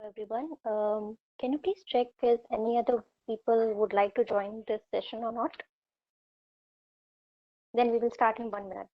Everyone. Can you please check if any other people would like to join this session or not? Then we will start in 1 minute.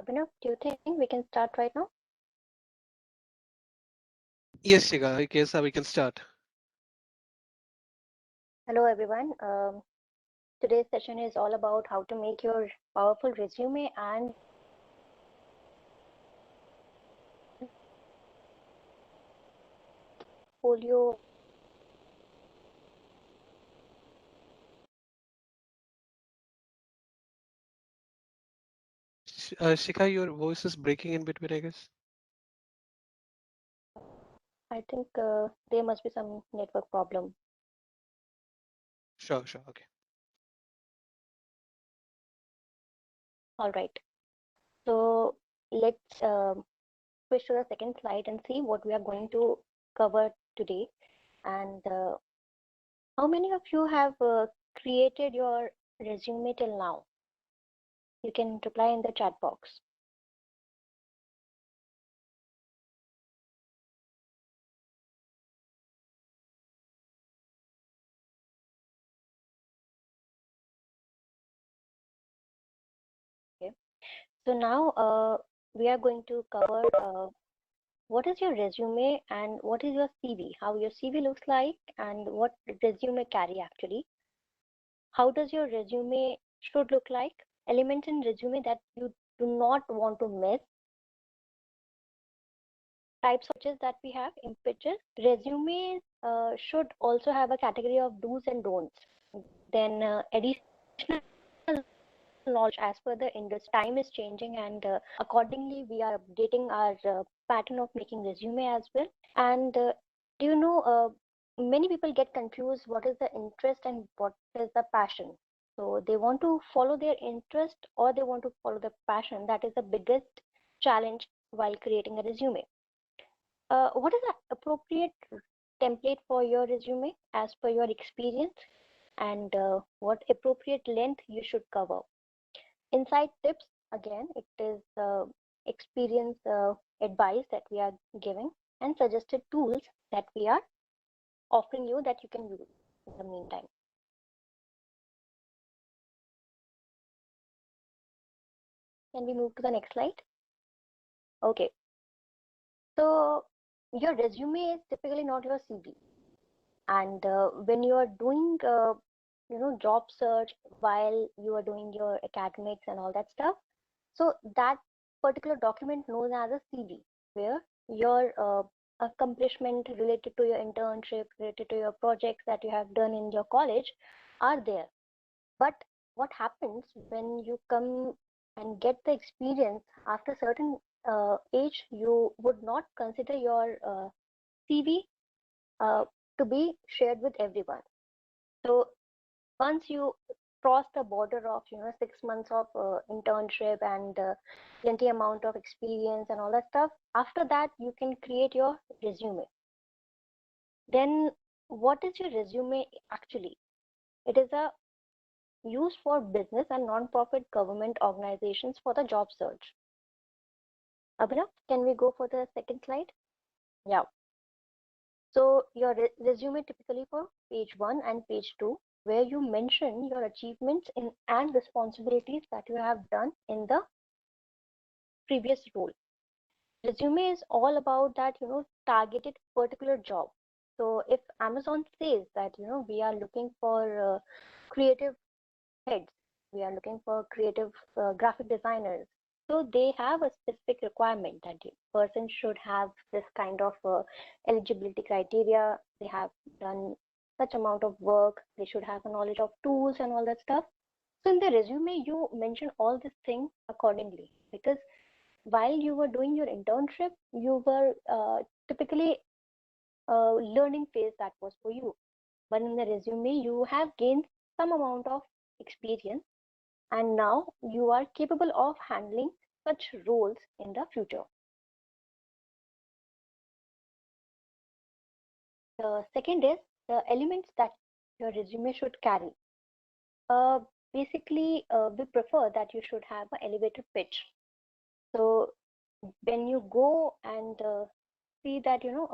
Abhinav, do you think we can start right now? Yes, Shiga, I guess we can start. Hello, everyone. Today's session is all about how to make your powerful resume and portfolio. Shika, your voice is breaking in between, I guess. I think there must be some network problem. Sure, sure, okay. All right. So let's switch to the second slide and see what we are going to cover today. And how many of you have created your resume till now? You can reply in the chat box. Okay. So now we are going to cover what is your resume and what is your CV, how your CV looks like and what resume carry actually. How does your resume should look like? Elements in resume that you do not want to miss. Types of pitches that we have in pitches. Resumes should also have a category of do's and don'ts. Then additional knowledge as per the industry. Time is changing and accordingly we are updating our pattern of making resume as well. And do you know, many people get confused what is the interest and what is the passion. So they want to follow their interest or they want to follow the passion. That is the biggest challenge while creating a resume. What is the appropriate template for your resume as per your experience and what appropriate length you should cover? Insight tips, again, it is experience advice that we are giving and suggested tools that we are offering you that you can use in the meantime. Can we move to the next slide? Okay. So your resume is typically not your CV. And when you are doing, job search while you are doing your academics and all that stuff, so that particular document known as a CV, where your accomplishment related to your internship, related to your projects that you have done in your college are there. But what happens when you come and get the experience after certain age, you would not consider your CV uh, to be shared with everyone. So once you cross the border of 6 months of internship and plenty amount of experience and all that stuff, after that you can create your resume. Then what is your resume actually? It is a used for business and non-profit government organizations for the job search. Abhinav, can we go for the second slide? Yeah. So your resume typically for page 1 and page 2, where you mention your achievements in and responsibilities that you have done in the previous role. Resume is all about that, targeted particular job. So if Amazon says that, we are looking for creative heads, we are looking for creative graphic designers. So they have a specific requirement that the person should have this kind of eligibility criteria. They have done such amount of work. They should have a knowledge of tools and all that stuff. So in the resume, you mention all these things accordingly, because while you were doing your internship, you were typically learning phase that was for you. But in the resume, you have gained some amount of experience and now you are capable of handling such roles in the future. The second is the elements that your resume should carry. Uh, Basically, we prefer that you should have an elevator pitch. So when you go and see that, you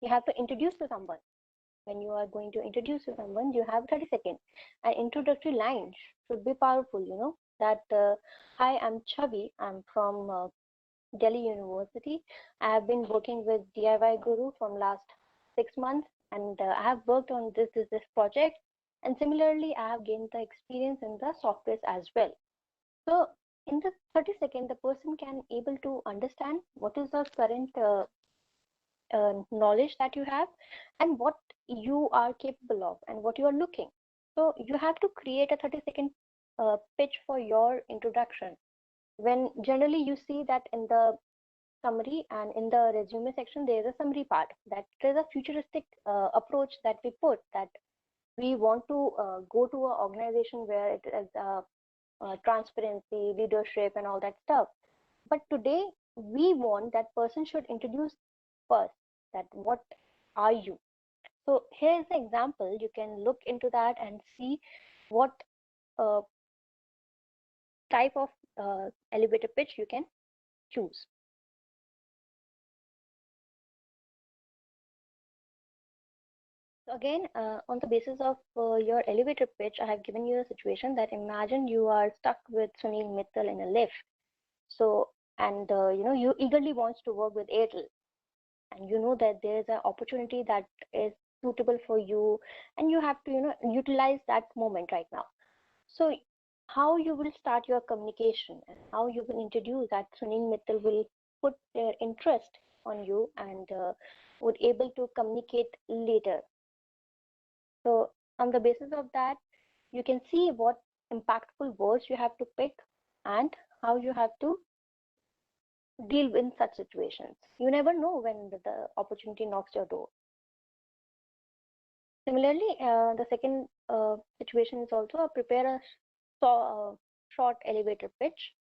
have to introduce to someone. When you are going to introduce to someone, you have 30 seconds. An introductory line should be powerful, that, hi, I'm Chavi, I'm from Delhi University. I have been working with DIY Guru from last 6 months, and I have worked on this project. And similarly, I have gained the experience in the softwares as well. So in the 30 seconds, the person can able to understand what is the current knowledge that you have and what you are capable of and what you are looking. So you have to create a 30-second pitch for your introduction. When generally you see that in the summary and in the resume section, there is a summary part that there is a futuristic approach that we put, that we want to go to an organization where it is transparency, leadership, and all that stuff. But today, we want that person should introduce first that what are you. So here's the example. You can look into that and see what uh, type of elevator pitch you can choose. So again, on the basis of your elevator pitch, I have given you a situation that imagine you are stuck with Sunil Mittal in a lift. So, and you eagerly wants to work with Airtel. and you know that there is an opportunity that is suitable for you, and you have to, utilize that moment right now. So how you will start your communication and how you will introduce that Sunil Mittal will put their interest on you and would able to communicate later. So on the basis of that, you can see what impactful words you have to pick and how you have to deal in such situations. You never know when the opportunity knocks your door. Similarly, the second situation is also prepare a short elevator pitch,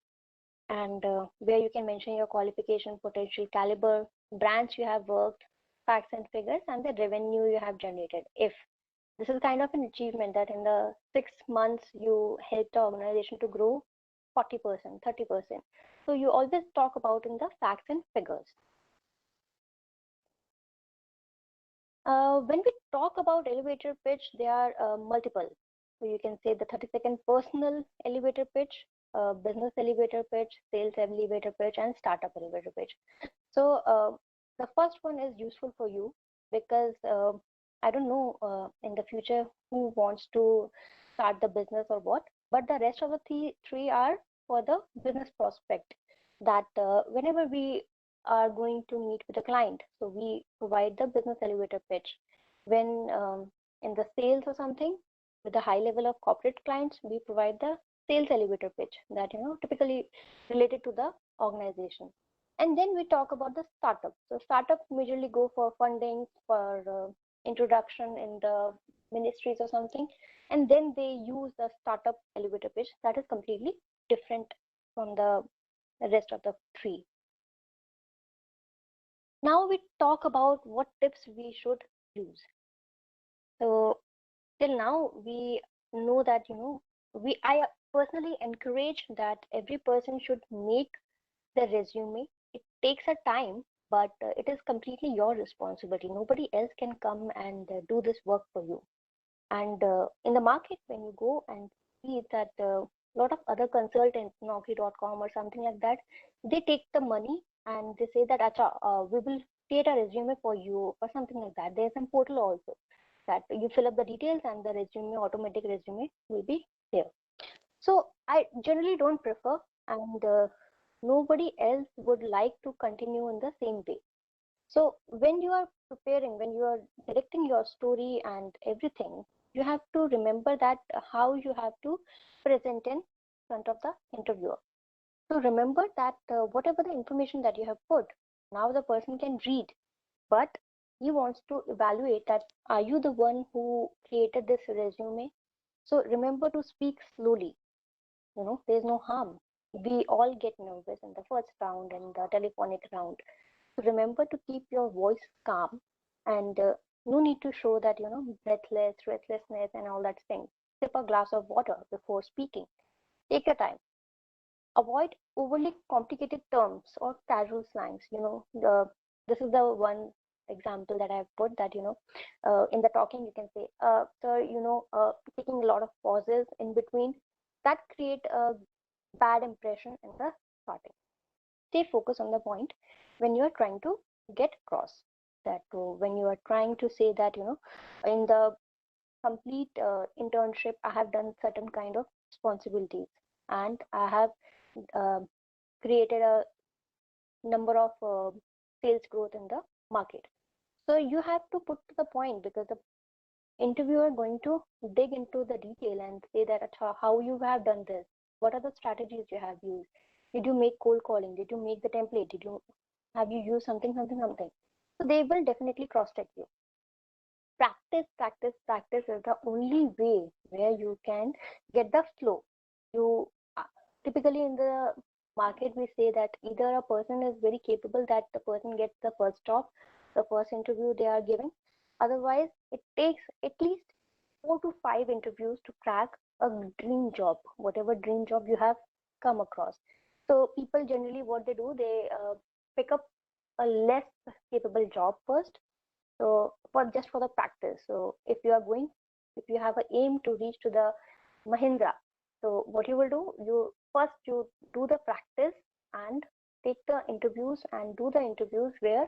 and where you can mention your qualification, potential caliber, branch you have worked, facts and figures, and the revenue you have generated. If this is kind of an achievement that in the 6 months you helped the organization to grow 40%, 30%. So you always talk about in the facts and figures. When we talk about elevator pitch, there are multiple. So you can say the 30-second personal elevator pitch, business elevator pitch, sales elevator pitch, and startup elevator pitch. So the first one is useful for you because I don't know in the future who wants to start the business or what, but the rest of the three are for the business prospect. That whenever we are going to meet with a client, so we provide the business elevator pitch. When in the sales or something with the high level of corporate clients, we provide the sales elevator pitch that typically related to the organization. And then we talk about the startup. So startups majorly go for funding, for introduction in the ministries or something, and then they use the startup elevator pitch that is completely different from the rest of the three. Now we talk about what tips we should use. So till now we know that I personally encourage that every person should make the resume. It takes a time, but it is completely your responsibility. Nobody else can come and do this work for you. And in the market, when you go and see that a lot of other consultants, Naukri.com or something like that, they take the money and they say that, Acha, we will create a resume for you or something like that. There's some portal also that you fill up the details and the resume, automatic resume will be there. So I generally don't prefer, and nobody else would like to continue in the same way. So when you are preparing, when you are directing your story and everything, you have to remember that how you have to present in front of the interviewer. So remember that whatever the information that you have put, now the person can read, but he wants to evaluate that are you the one who created this resume? So remember to speak slowly. There's no harm. We all get nervous in the first round and the telephonic round. So remember to keep your voice calm, and no need to show that, breathlessness and all that thing. Sip a glass of water before speaking. Take your time. Avoid overly complicated terms or casual slangs. This is the one example that I've put that, in the talking, you can say, sir, taking a lot of pauses in between that create a bad impression in the starting. Stay focused on the point when you are trying to get across that when you are trying to say that in the complete internship I have done certain kind of responsibilities and I have uh, created a number of sales growth in the market. So you have to put to the point because the interviewer going to dig into the detail and say that how you have done this, what are the strategies you have used, did you make cold calling, did you make the template, did you have you used something. So they will definitely cross check you. Practice is the only way where you can get the flow. You typically in the market we say that either a person is very capable that the person gets the first job, the first interview they are giving. Otherwise, it takes at least 4 to 5 interviews to crack a dream job, whatever dream job you have come across. So people generally what they do, they pick up a less capable job first. So for just for the practice. So if you have an aim to reach to the Mahindra, so what you will do, you do the practice and take the interviews and do the interviews where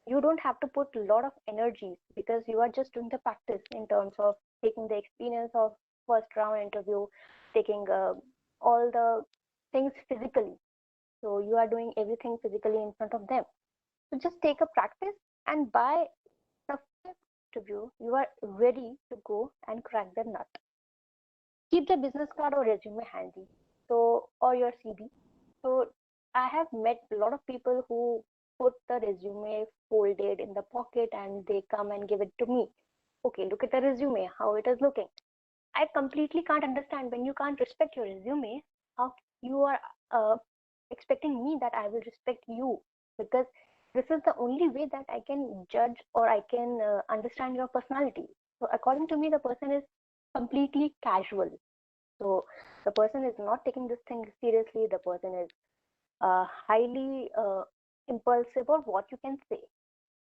you don't have to put a lot of energy because you are just doing the practice in terms of taking the experience of first round interview, taking all the things physically. So you are doing everything physically in front of them. So just take a practice, and by the fifth interview, you are ready to go and crack the nut. Keep the business card or resume handy, so or your CV. So I have met a lot of people who put the resume folded in the pocket and they come and give it to me. Okay, look at the resume, how it is looking. I completely can't understand when you can't respect your resume, how you are expecting me that I will respect you, because this is the only way that I can judge or I can understand your personality. So according to me, the person is completely casual. So the person is not taking this thing seriously. The person is highly impulsive, or what you can say,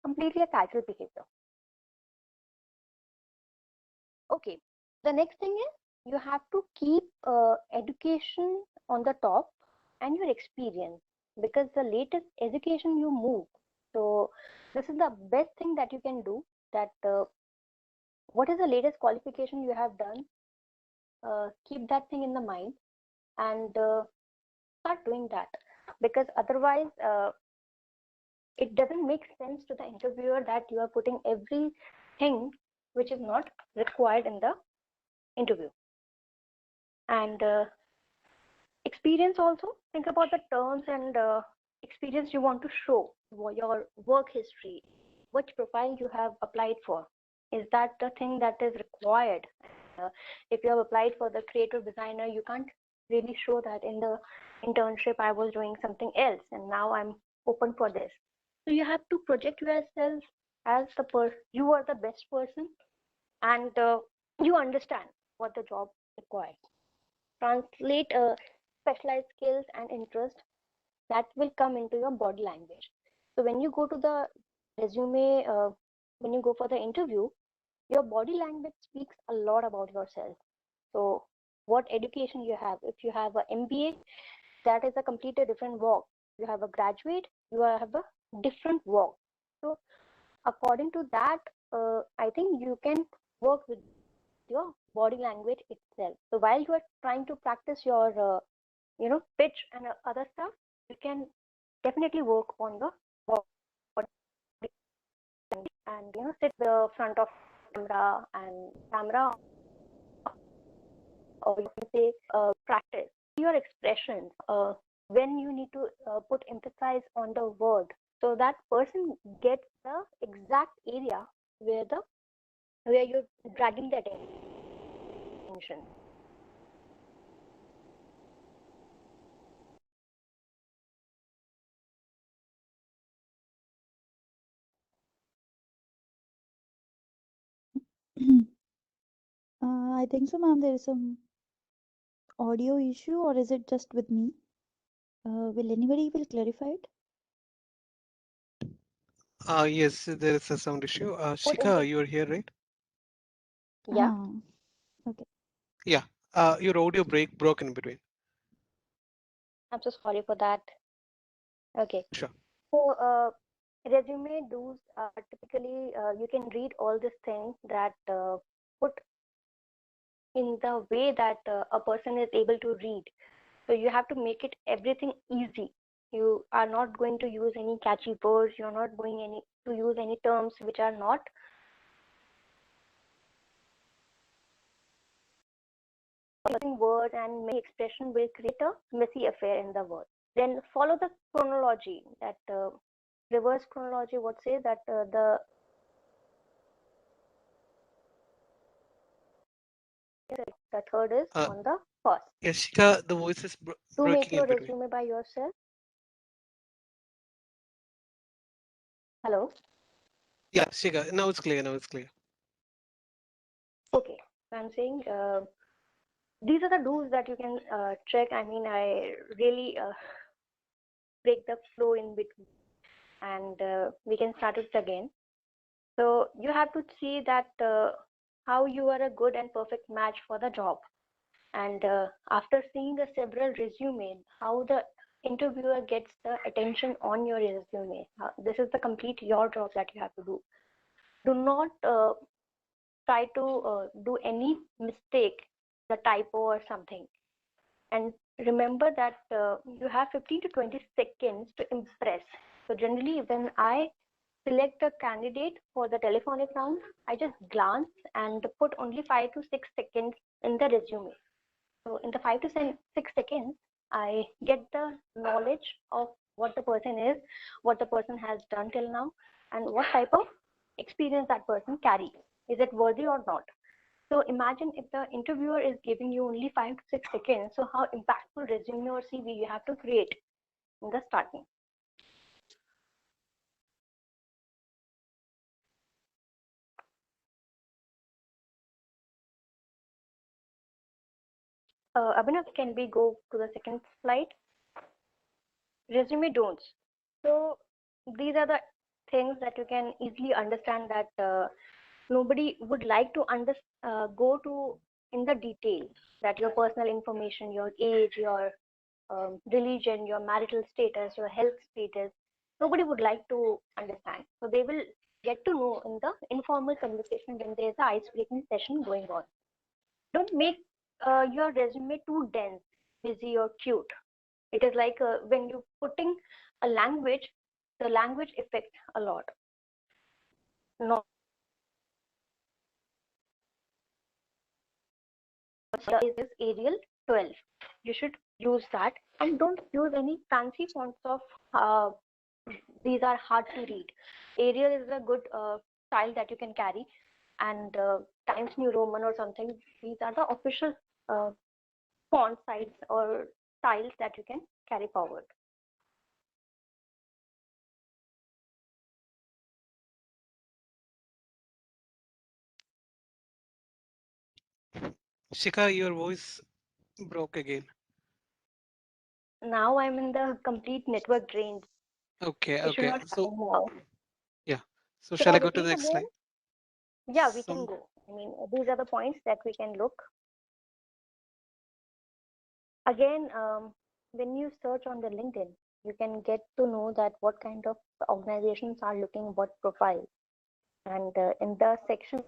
completely a casual behavior. Okay, the next thing is you have to keep education on the top and your experience, because the latest education you move. So this is the best thing that you can do. That what is the latest qualification you have done? Keep that thing in the mind and start doing that, because otherwise it doesn't make sense to the interviewer that you are putting everything which is not required in the interview. And experience also, think about the terms and experience you want to show, your work history, which profile you have applied for. Is that the thing that is required? If you have applied for the creative designer, you can't really show that in the internship I was doing something else and now I'm open for this. So you have to project yourself as you are the best person, and you understand what the job requires. Translate specialized skills and interest that will come into your body language. So when you go to the resume, when you go for the interview, your body language speaks a lot about yourself. So what education you have. If you have an MBA, that is a completely different walk. You have a graduate, you have a different walk. So according to that, I think you can work with your body language itself. So while you are trying to practice your pitch and other stuff, you can definitely work on the body and sit the front of camera, or you can say practice your expressions when you need to put emphasis on the word, so that person gets the exact area where you're dragging the attention. I think so, ma'am. There is some audio issue, or is it just with me? Will anybody will clarify it? Yes, there is a sound issue. Put Shika, you're here, right? Yeah, Okay. Yeah. Your audio broke in between. I'm so sorry for that. Okay. Sure. So, resume do's typically you can read all these things that put in the way that a person is able to read. So you have to make it everything easy. You are not going to use any catchy words. You're not going to use any terms which are not using words, and many expression will create a messy affair in the word. Then follow the chronology, that reverse chronology would say that the third is Uh, on the first. yes, Shika, the voice is Do make breaking your in between. resume by yourself. Hello. Yeah, Shika, now it's clear. Now it's clear. Okay. So I'm saying these are the do's that you can check. I mean, I really break the flow in between, and we can start it again. So you have to see that how you are a good and perfect match for the job. And after seeing the several resumes, how the interviewer gets the attention on your resume. This is the complete your job that you have to do. Do not try to do any mistake, the typo or something. And remember that you have 15 to 20 seconds to impress. So generally, when I select a candidate for the telephonic round, I just glance and put only 5 to 6 seconds in the resume. So in the 5 to 6 seconds, I get the knowledge of what the person is, what the person has done till now, and what type of experience that person carries. Is it worthy or not? So imagine if the interviewer is giving you only 5 to 6 seconds, so how impactful resume or CV you have to create in the starting. Abhinav, can we go to the second slide? Resume don'ts. So these are the things that you can easily understand that nobody would like to go to in the detail, that your personal information, your age, your religion, your marital status, your health status, nobody would like to understand. So they will get to know in the informal conversation when there is a ice breaking session going on. Don't make your resume too dense, busy, or cute. It is like when you're putting a language, the language affects a lot. Not is Arial 12. You should use that, and don't use any fancy fonts of these are hard to read. Arial is a good style that you can carry, and Times New Roman or something. These are the official font size or styles that you can carry forward. Shika, your voice broke again. Now I'm in the complete network drain. Okay, It should okay. not So happen now. yeah. So Should shall I I go to the repeat next again? slide? Yeah, we can Some go. I mean, these are the points that we can look. Again, when you search on the LinkedIn, you can get to know that what kind of organizations are looking what profile. And in the section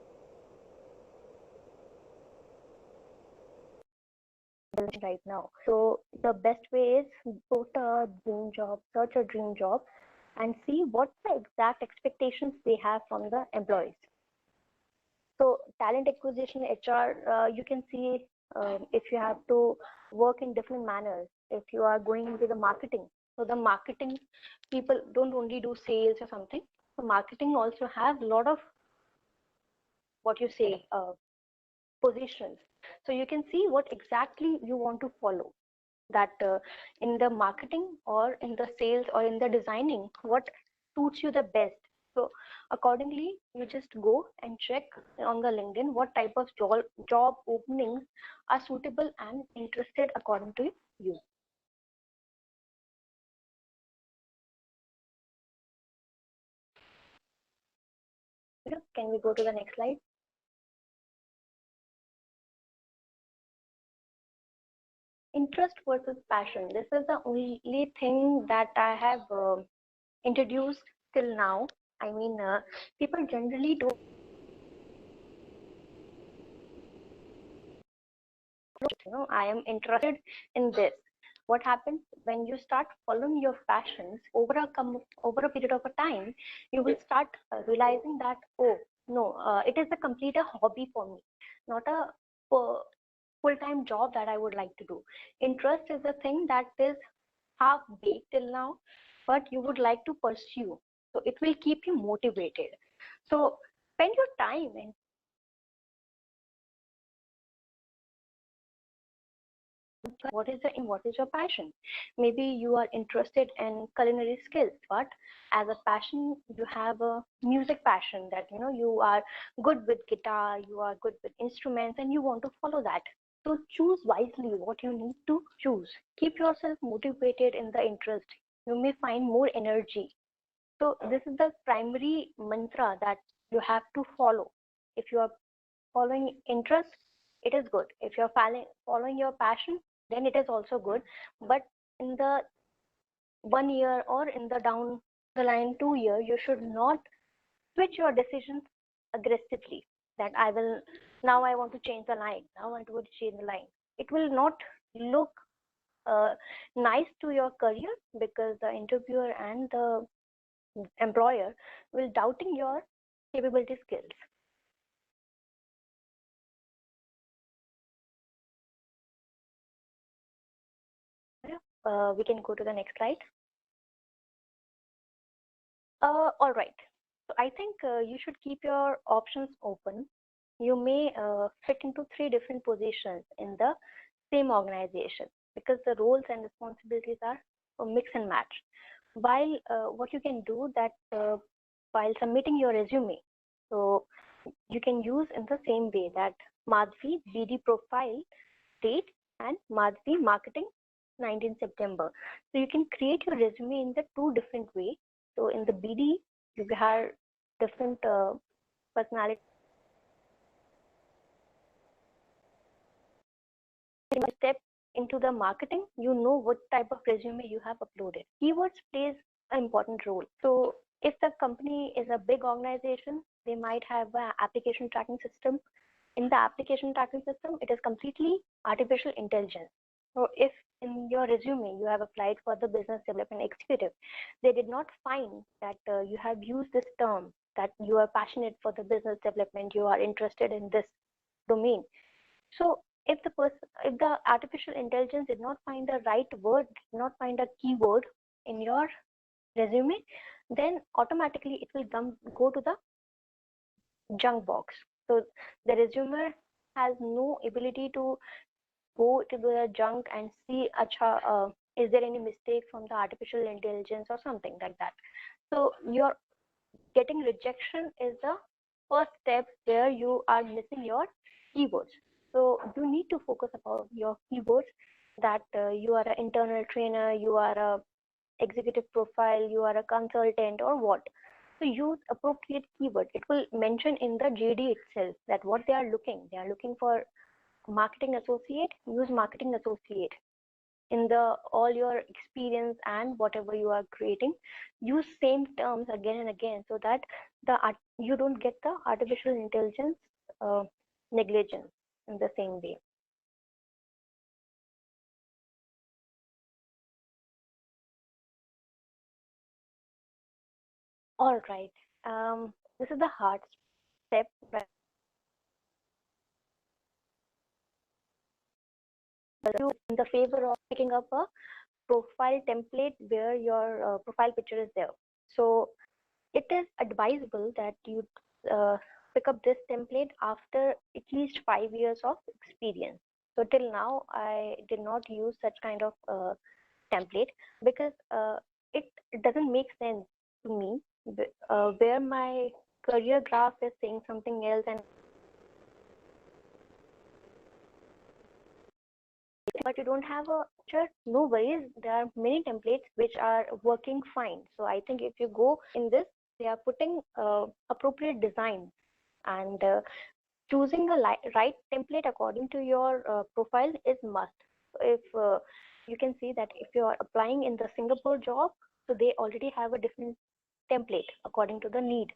right now. So the best way is put a dream job, search a dream job, and see what the exact expectations they have from the employees. So talent acquisition, HR, you can see if you have to work in different manners. If you are going into the marketing, so the marketing people don't only do sales or something. So marketing also have a lot of what you say positions. So you can see what exactly you want to follow. That in the marketing or in the sales or in the designing, what suits you the best. So accordingly, you just go and check on the LinkedIn what type of job openings are suitable and interested according to you. Can we go to the next slide? Interest versus passion. This is the only thing that I have introduced till now. I mean, people generally don't, I am interested in this. What happens when you start following your passions over a period of a time, you will start realizing that, oh no, it is a complete a hobby for me, not a full-time job that I would like to do. Interest is a thing that is half baked till now, but you would like to pursue. So it will keep you motivated. So spend your time and what is your passion. Maybe you are interested in culinary skills, but as a passion you have a music passion, that you are good with guitar, you are good with instruments, and you want to follow that. So choose wisely what you need to choose. Keep yourself motivated in the interest. You may find more energy. So this is the primary mantra that you have to follow. If you are following interest, it is good. If you're following your passion, then it is also good. But in the 1 year or in the down the line 2 year, you should not switch your decisions aggressively, that I will, now I want to change the line, now I want to change the line. It will not look nice to your career, because the interviewer and the employer will doubting your capability skills. We can go to the next slide. All right. So I think you should keep your options open. You may fit into 3 different positions in the same organization, because the roles and responsibilities are a mix and match. While what you can do that while submitting your resume, so you can use in the same way that Madhvi BD profile date and Madhvi marketing 19 September. So you can create your resume in the 2 different ways. So in the BD, you have different personality. Step into the marketing, you know what type of resume you have uploaded. Keywords plays an important role. So if the company is a big organization, they might have an application tracking system. In the application tracking system, it is completely artificial intelligence. So if in your resume you have applied for the business development executive, they did not find that you have used this term, that you are passionate for the business development, you are interested in this domain. So if the artificial intelligence did not find the right word, did not find a keyword in your resume, then automatically it will go to the junk box. So the resume has no ability to go to the junk and see, is there any mistake from the artificial intelligence or something like that. So your getting rejection is the first step where you are missing your keywords. So you need to focus about your keywords, that you are an internal trainer, you are a executive profile, you are a consultant, or what. So use appropriate keyword. It will mention in the JD itself that what they are looking. They are looking for marketing associate. Use marketing associate in the all your experience and whatever you are creating. Use same terms again and again, so that you don't get the artificial intelligence negligence in the same way. All right. This is the hard step, right? In the favor of picking up a profile template where your profile picture is there. So it is advisable that you pick up this template after at least 5 years of experience. So till now, I did not use such kind of template, because it doesn't make sense to me, where my career graph is saying something else, and but you don't have a picture, no worries. There are many templates which are working fine. So I think if you go in this, they are putting appropriate design, and choosing a right template according to your profile is must. If you can see that if you are applying in the Singapore job, so they already have a different template according to the need.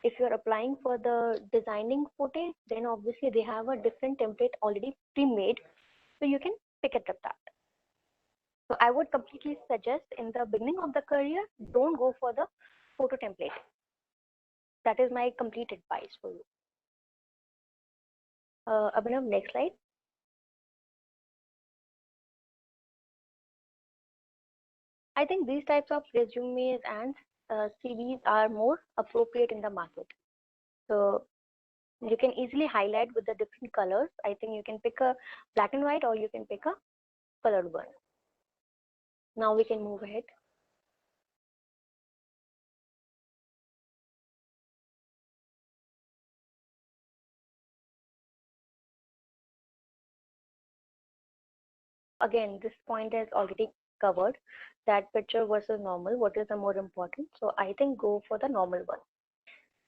If you're applying for the designing footage, then obviously they have a different template already pre-made, so you can pick it up that. So I would completely suggest in the beginning of the career, don't go for the photo template. That is my complete advice for you. Abhinav, next slide. I think these types of resumes and CVs are more appropriate in the market. So you can easily highlight with the different colors. I think you can pick a black and white, or you can pick a colored one. Now we can move ahead. Again, this point is already covered, that picture versus normal, what is the more important. So I think go for the normal one.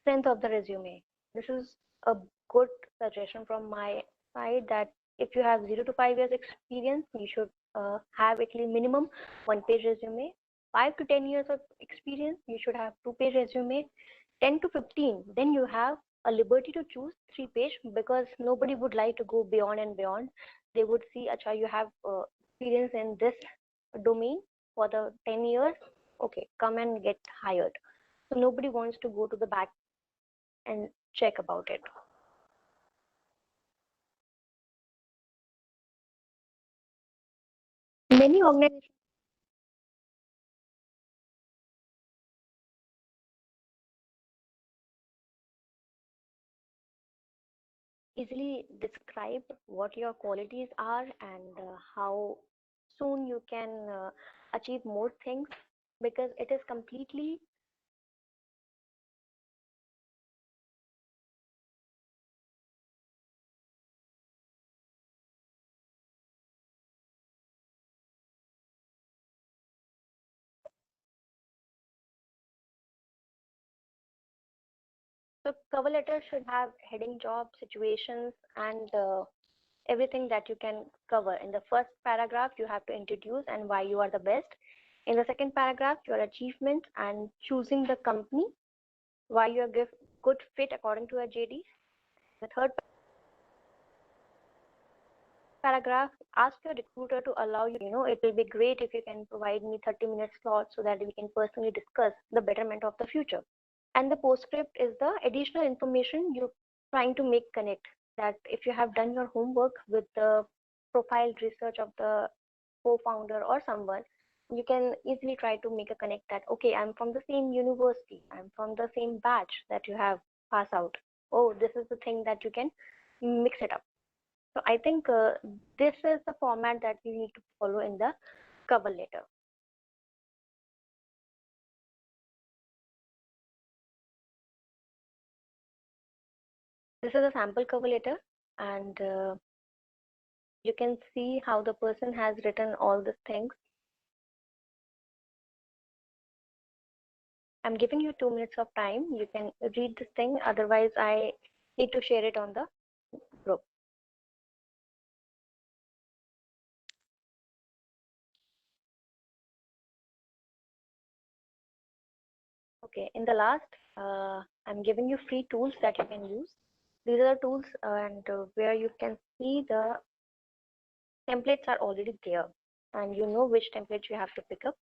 Strength of the resume. This is a good suggestion from my side, that if you have 0 to 5 years experience, you should have at least minimum 1-page resume. 5 to 10 years of experience, you should have 2-page resume. 10 to 15, then you have a liberty to choose 3-page, because nobody would like to go beyond and beyond. They would see, acha, you have experience in this domain for the 10 years. Okay, come and get hired. So nobody wants to go to the back and check about it. Many organizations easily describe what your qualities are and how soon you can achieve more things, because it is completely. So cover letter should have heading, job, situations, and everything that you can cover. In the first paragraph, you have to introduce and why you are the best. In the second paragraph, your achievement and choosing the company, why you are good fit according to a JD. The third paragraph, ask your recruiter to allow you, it will be great if you can provide me 30-minute slot so that we can personally discuss the betterment of the future. And the postscript is the additional information you're trying to make connect, that if you have done your homework with the profile research of the co-founder or someone, you can easily try to make a connect that, okay, I'm from the same university, I'm from the same batch that you have passed out. Oh, this is the thing that you can mix it up. So I think this is the format that you need to follow in the cover letter. This is a sample cover letter, and you can see how the person has written all these things. I'm giving you 2 minutes of time. You can read this thing. Otherwise, I need to share it on the group. Okay, in the last, I'm giving you free tools that you can use. These are the tools and where you can see the templates are already there, and you know which template you have to pick up.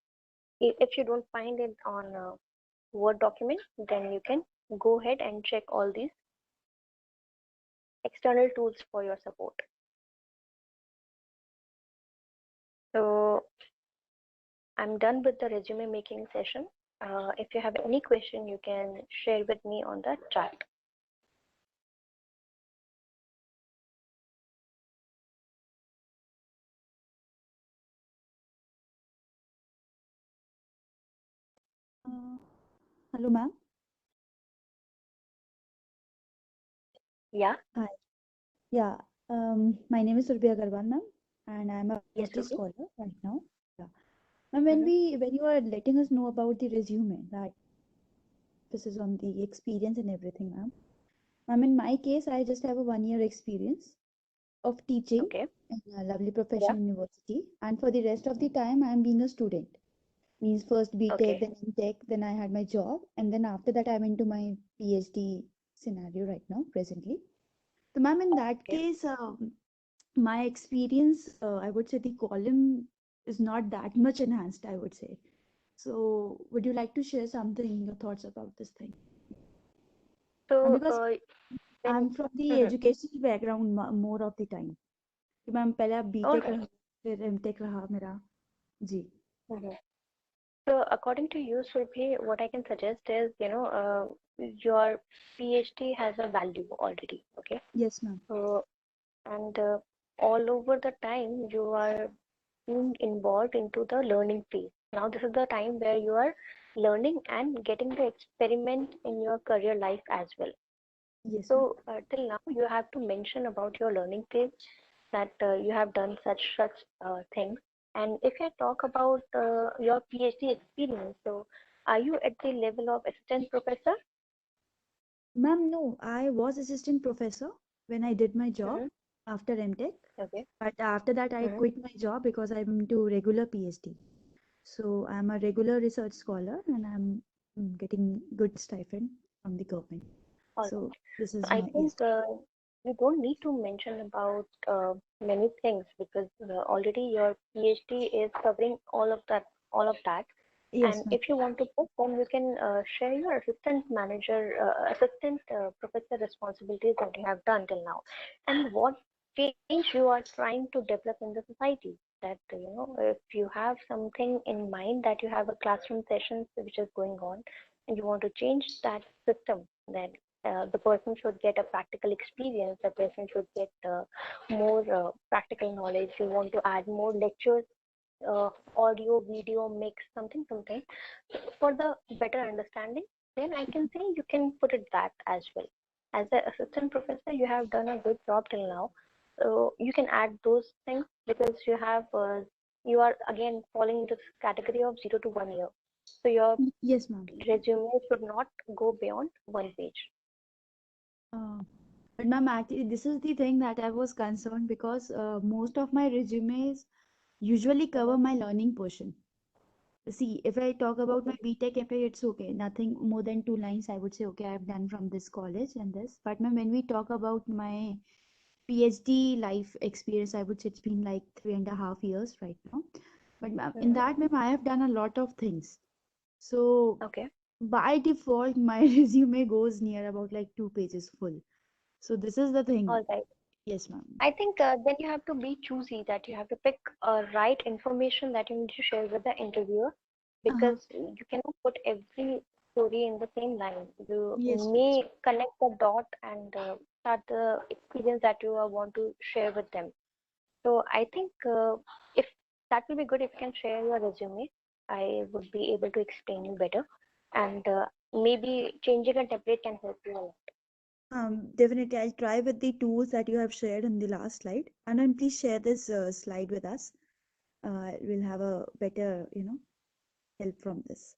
If you don't find it on a Word document, then you can go ahead and check all these external tools for your support. So I'm done with the resume making session. If you have any question, you can share with me on the chat. Hello, ma'am. Yeah. Hi. Yeah. My name is Surbhi Agarwal, ma'am, and I'm a Yes, PhD Surbhi. scholar right now. Yeah. Ma'am, when you are letting us know about the resume, that this is on the experience and everything, ma'am. Ma'am, in my case, I just have a 1 year experience of teaching Okay. in a lovely professional university, and for the rest of the time, I'm being a student. Means first BTech, Okay. then MTech, then I had my job, and then after that, I'm into my PhD scenario right now, presently. So, ma'am, in that Okay. case, my experience, I would say the column is not that much enhanced, I would say. So, would you like to share something, your thoughts about this thing? So Because when I'm from the educational background more of the time. कि ma'am पहले आप all BTech right. रहा फिर MTech रहा मेरा जी So according to you, Surbhi, what I can suggest is, your PhD has a value already. Okay. yes ma'am So and all over the time you are being involved into the learning phase. Now this is the time where you are learning and getting the experiment in your career life as well. yes ma'am So till now you have to mention about your learning phase, that you have done such things. And if I talk about your PhD experience, so are you at the level of assistant professor? ma'am no I was assistant professor when I did my job Mm-hmm. after MTech Okay. but after that I Mm-hmm. quit my job because I'm into regular PhD So I'm a regular research scholar and I'm getting good stipend from the government. All So right. this So is I my think you don't need to mention about many things because already your PhD is covering all of that, all of that. yes, And ma'am. if you want to put, then you can share your assistant professor responsibilities that you have done till now, and what change you are trying to develop in the society. That if you have something in mind that you have a classroom sessions which is going on, and you want to change that system, then the person should get a practical experience. The person should get more practical knowledge. You want to add more lectures, audio, video mix, something for the better understanding, then I can say you can put it that as well. As an assistant professor, you have done a good job till now. So you can add those things because you are again falling into this category of 0 to 1 year. So your Yes, ma'am. resume should not go beyond 1 page. Uh, but ma'am, actually, this is the thing that I was concerned because most of my resumes usually cover Mhm. my learning portion. See, if I talk about my BTech MA, it's okay. Nothing more than 2 lines, I would say, okay, I've done from this college and this. But ma'am, when we talk about my PhD life experience, I would say it's been like 3.5 years right now. But ma'am, in Mhm. that, ma'am, I have done a lot of things. So Okay. by default, my resume goes near about like 2 pages full. So this is the thing. All right. Yes, ma'am. I think then you have to be choosy, that you have to pick right information that you need to share with the interviewer, Uh-huh. because you cannot put every story in the same line. You Yes, ma'am. may connect the dot and start the experience that you want to share with them. So I think if that will be good if you can share your resume, I would be able to explain you better, and maybe changing a template can help you a lot. Definitely, I'll try with the tools that you have shared in the last slide. And then please share this slide with us. We'll have a better, help from this.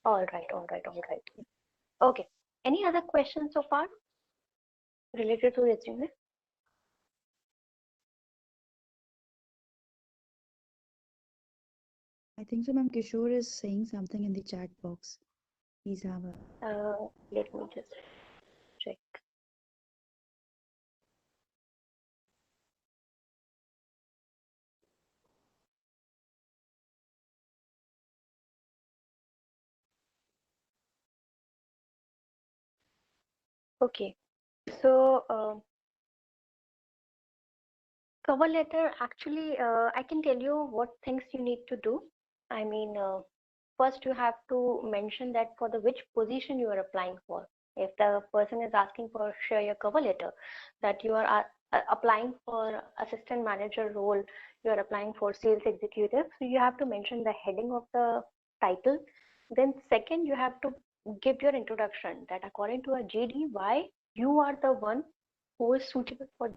All right, all right, all right. Okay. Any other questions so far related to resume? I think so, ma'am. Kishore is saying something in the chat box. Please have a. Let me just check. Okay. So, cover letter, actually, I can tell you what things you need to do. I mean, first you have to mention that for the which position you are applying for. If the person is asking for share your cover letter, that you are applying for assistant manager role, you are applying for sales executive, so you have to mention the heading of the title. Then second, you have to give your introduction that according to a JD, why you are the one who is suitable for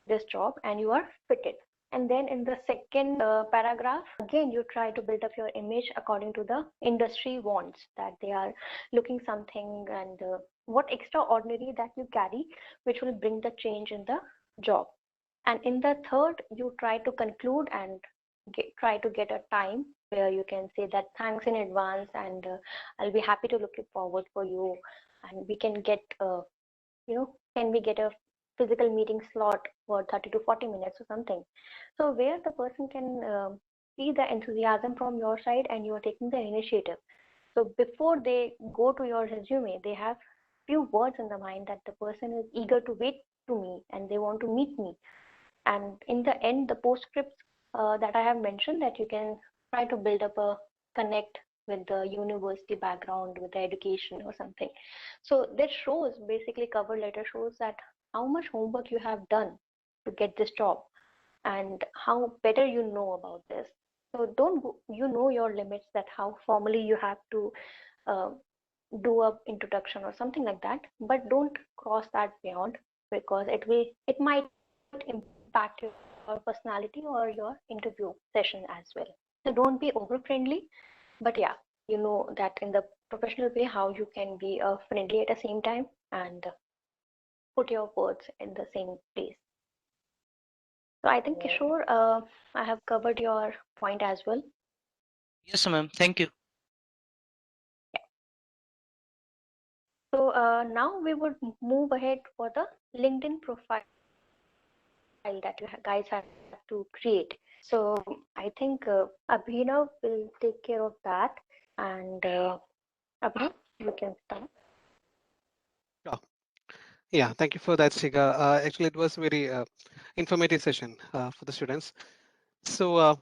this job and you are fitted. And then in the second paragraph, again, you try to build up your image according to the industry wants, that they are looking something, and what extraordinary that you carry, which will bring the change in the job. And in the third, you try to conclude and try to get a time where you can say that thanks in advance, and I'll be happy to look it forward for you, and we can get can we get a physical meeting slot for 30 to 40 minutes or something? So where the person can see the enthusiasm from your side and you are taking the initiative. So before they go to your resume, they have few words in the mind that the person is eager to wait to me and they want to meet me. And in the end, the postscripts that I have mentioned, that you can try to build up a connect with the university background, with the education or something. So that shows, basically cover letter shows that how much homework you have done to get this job and how better you know about this. So don't go, you know your limits, that how formally you have to uh, do a introduction or something like that, but don't cross that beyond, because it might impact your personality or your interview session as well. So don't be over friendly, but yeah, you know that in the professional way how you can be friendly at the same time and put your words in the same place. So I think Kishore, I have covered your point as well. Yes, ma'am. Thank you. So now we would move ahead for the LinkedIn profile that you guys have to create. So I think Abhinav will take care of that. And Abhinav, you can start. Sure. Yeah, thank you for that, Shiga. Actually, it was very informative session for the students. So,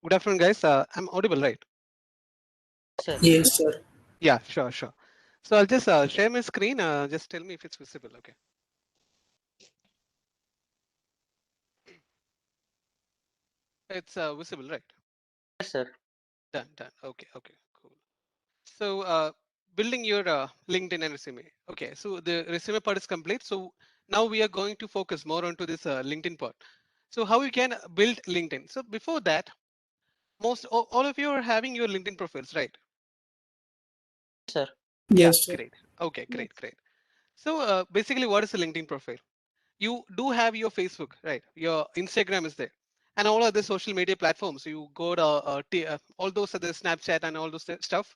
good afternoon, guys. I'm audible, right? Sir. Yes, sir. Yeah, sure, sure. So I'll just share my screen. Just tell me if it's visible. Okay. It's visible, right? Yes, sir. Done, done. Okay, okay, cool. So, building your LinkedIn and resume. Okay, so the resume part is complete. So now we are going to focus more onto this LinkedIn part. So how you can build LinkedIn. So before that, all of you are having your LinkedIn profiles, right? Sir. Yeah, Yes, sir. great. Okay, Yes. great, great. So basically, what is a LinkedIn profile? You do have your Facebook, right? Your Instagram is there, and all other social media platforms. You go to all those other Snapchat and all those stuff.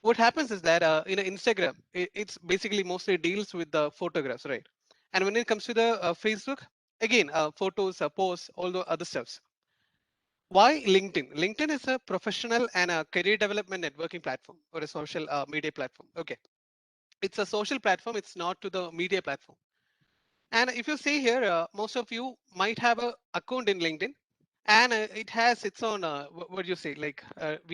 What happens is that in Instagram, it's basically mostly deals with the photographs, right? And when it comes to the Facebook, again, photos, posts, all the other stuffs. Why LinkedIn? LinkedIn is a professional and a career development networking platform or a social media platform. Okay, it's a social platform. It's not to the media platform. And if you see here, most of you might have a account in LinkedIn, and it has its own. What do you say? Like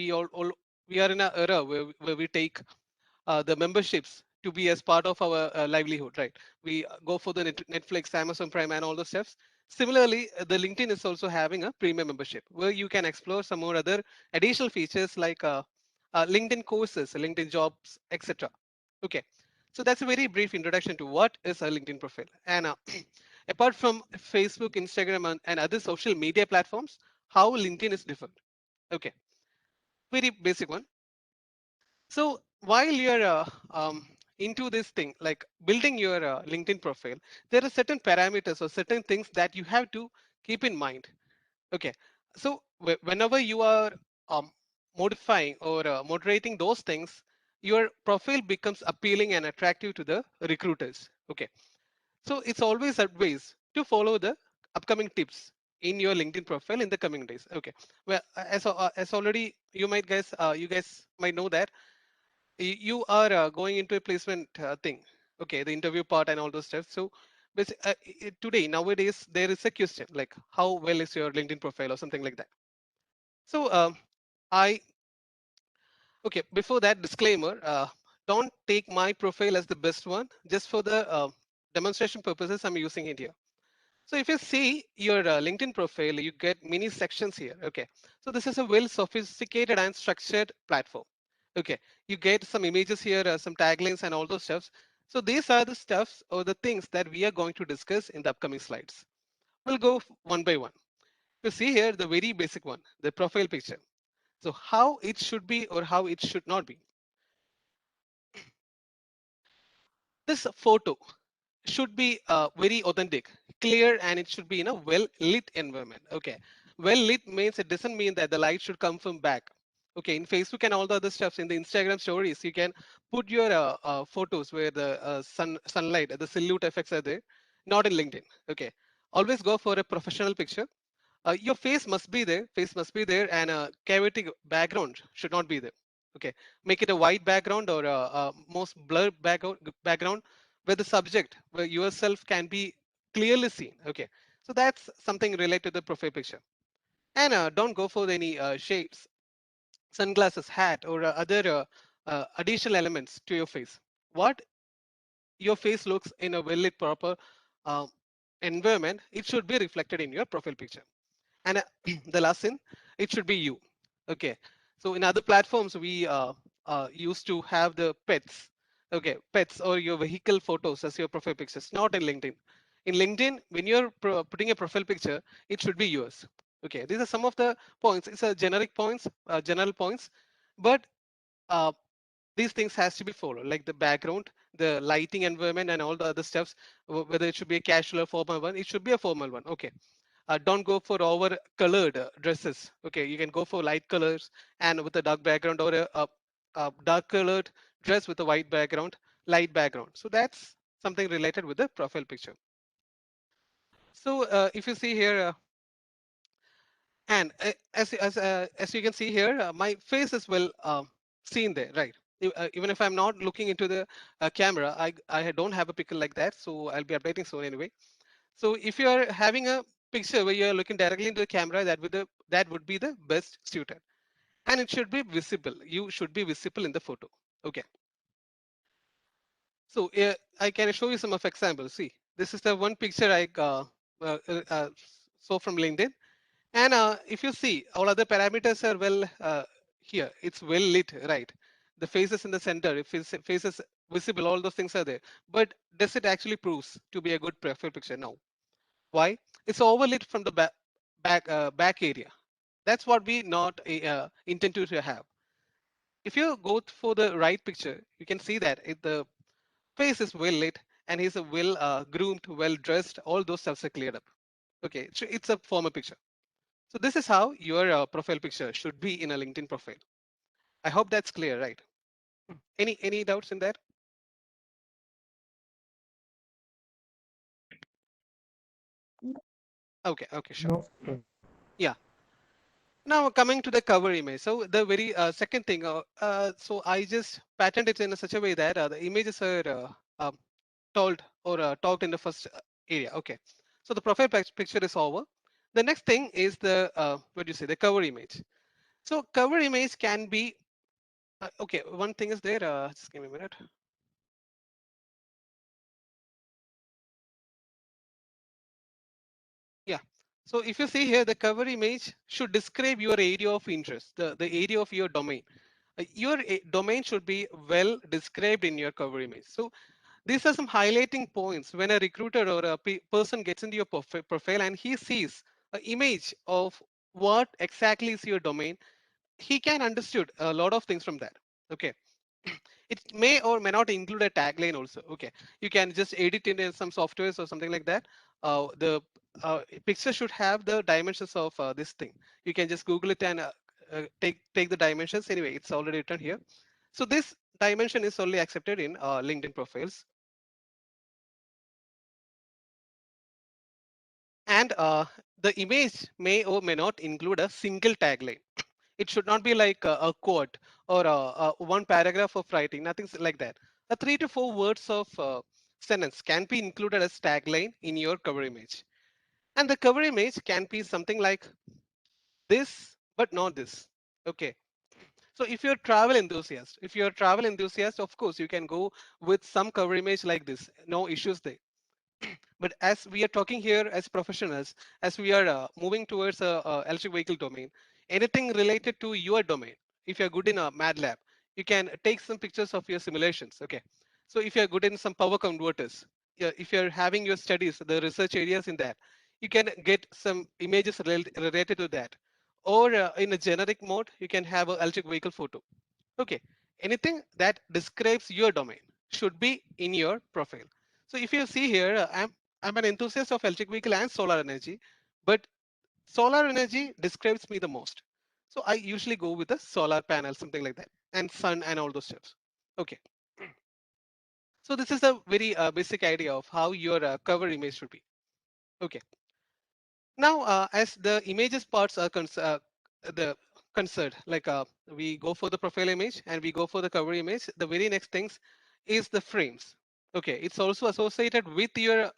all we are in an era where we take the memberships to be as part of our livelihood, right? We go for the Netflix, Amazon Prime, and all those stuff. Similarly, the LinkedIn is also having a premium membership where you can explore some more other additional features like LinkedIn courses, LinkedIn jobs, etc. Okay, so that's a very brief introduction to what is a LinkedIn profile. And apart from Facebook, Instagram, and other social media platforms, how LinkedIn is different. Okay, very basic one. So while you're into this thing, like building your LinkedIn profile, there are certain parameters or certain things that you have to keep in mind. Okay, so whenever you are um, modifying or moderating those things, your profile becomes appealing and attractive to the recruiters. Okay, so it's always advised to follow the upcoming tips in your LinkedIn profile in the coming days. Okay, well, as already you guys might know that you are going into a placement thing, okay, the interview part and all those stuff. So today nowadays there is a question like how well is your LinkedIn profile or something like that. So I okay, before that, disclaimer, don't take my profile as the best one. Just for the demonstration purposes, I'm using it here. So if you see your LinkedIn profile, you get many sections here. Okay, so this is a well sophisticated and structured platform. Okay, you get some images here, some taglines and all those stuffs. So these are the stuffs or the things that we are going to discuss in the upcoming slides. We'll go one by one. You see here the very basic one, the profile picture. So how it should be or how it should not be. This photo should be very authentic, clear, and it should be in a well lit environment. Okay, well lit means it doesn't mean that the light should come from back. Okay, in Facebook and all the other stuffs in the Instagram stories, you can put your photos where the sunlight, the silhouette effects are there, not in LinkedIn. Okay, always go for a professional picture. Your face must be there. Face must be there, and a chaotic background should not be there. Okay, make it a white background or a most blurred background where the subject, where yourself can be clearly seen. Okay, so that's something related to the profile picture. And don't go for any shapes, sunglasses, hat, or other additional elements to your face. What your face looks in a well lit proper uh, environment, it should be reflected in your profile picture. And the last thing, it should be you. Okay, so in other platforms we used to have the pets, okay, pets or your vehicle photos as your profile pictures, not in LinkedIn. In LinkedIn, when you're putting a profile picture, it should be yours. Okay, these are some of the points. It's a generic points, general points, but uh, these things has to be followed, like the background, the lighting environment, and all the other stuffs. Whether it should be a casual or formal one, it should be a formal one. Okay, Don't go for over colored dresses. Okay, you can go for light colors and with a dark background, or a dark colored dress with a white background, light background. So that's something related with the profile picture. So if you see here, and as you can see here, my face is well seen there, right? Even if I'm not looking into the camera, I don't have a pickle like that, so I'll be updating soon anyway. So if you are having a picture where you are looking directly into the camera, that would be the best suited, and it should be visible. You should be visible in the photo. Okay. So I can show you some of examples. See, this is the one picture I uh, uh, uh, saw from LinkedIn. And if you see, all other parameters are well here. It's well lit, right? The faces in the center, if it's faces visible, all those things are there. But does it actually proves to be a good profile picture? No. Why? It's overlit from the back area. That's what we not intend to have. If you go for the right picture, you can see that the face is well lit and he's a well groomed, well dressed. All those stuffs are cleared up. Okay, so it's a formal picture. So this is how your profile picture should be in a LinkedIn profile. I hope that's clear, right? Any doubts in that? Okay, sure. No. Yeah. Now coming to the cover image. So the very second thing, so I just patterned it in such a way that the images are told or talked in the first area. Okay. So the profile picture is over. The next thing is the what do you say, the cover image. So cover image can be okay. One thing is there. Just give me a minute. Yeah. So if you see here, the cover image should describe your area of interest, the area of your domain. Your domain should be well described in your cover image. So these are some highlighting points when a recruiter or a person gets into your profile and he sees an image of what exactly is your domain, he can understood a lot of things from that. Okay. It may or may not include a tagline also. Okay, you can just edit it in some softwares or something like that. The picture should have the dimensions of this thing. You can just Google it and take the dimensions. Anyway, it's already written here. So this dimension is only accepted in LinkedIn profiles. And the image may or may not include a single tagline. It should not be like a quote or one paragraph of writing, nothing like that. A 3 to 4 words of sentence can be included as tagline in your cover image. And the cover image can be something like this, but not this. Okay. So if you're travel enthusiast, of course, you can go with some cover image like this. No issues there. But as we are talking here as professionals, as we are moving towards a electric vehicle domain, anything related to your domain, if you're good in a MATLAB, you can take some pictures of your simulations. Okay. So if you're good in some power converters, yeah, if you're having your studies, the research areas in that, you can get some images related to that. Or in a generic mode, you can have an electric vehicle photo. Okay. Anything that describes your domain should be in your profile. So if you see here, I'm an enthusiast of electric vehicle and solar energy, but solar energy describes me the most. So I usually go with a solar panel, something like that, and sun and all those stuff. Okay. So this is a very basic idea of how your cover image should be. Okay. Now, as the images parts are the concerned, like we go for the profile image and we go for the cover image, the very next things is the frames. Okay, it's also associated with your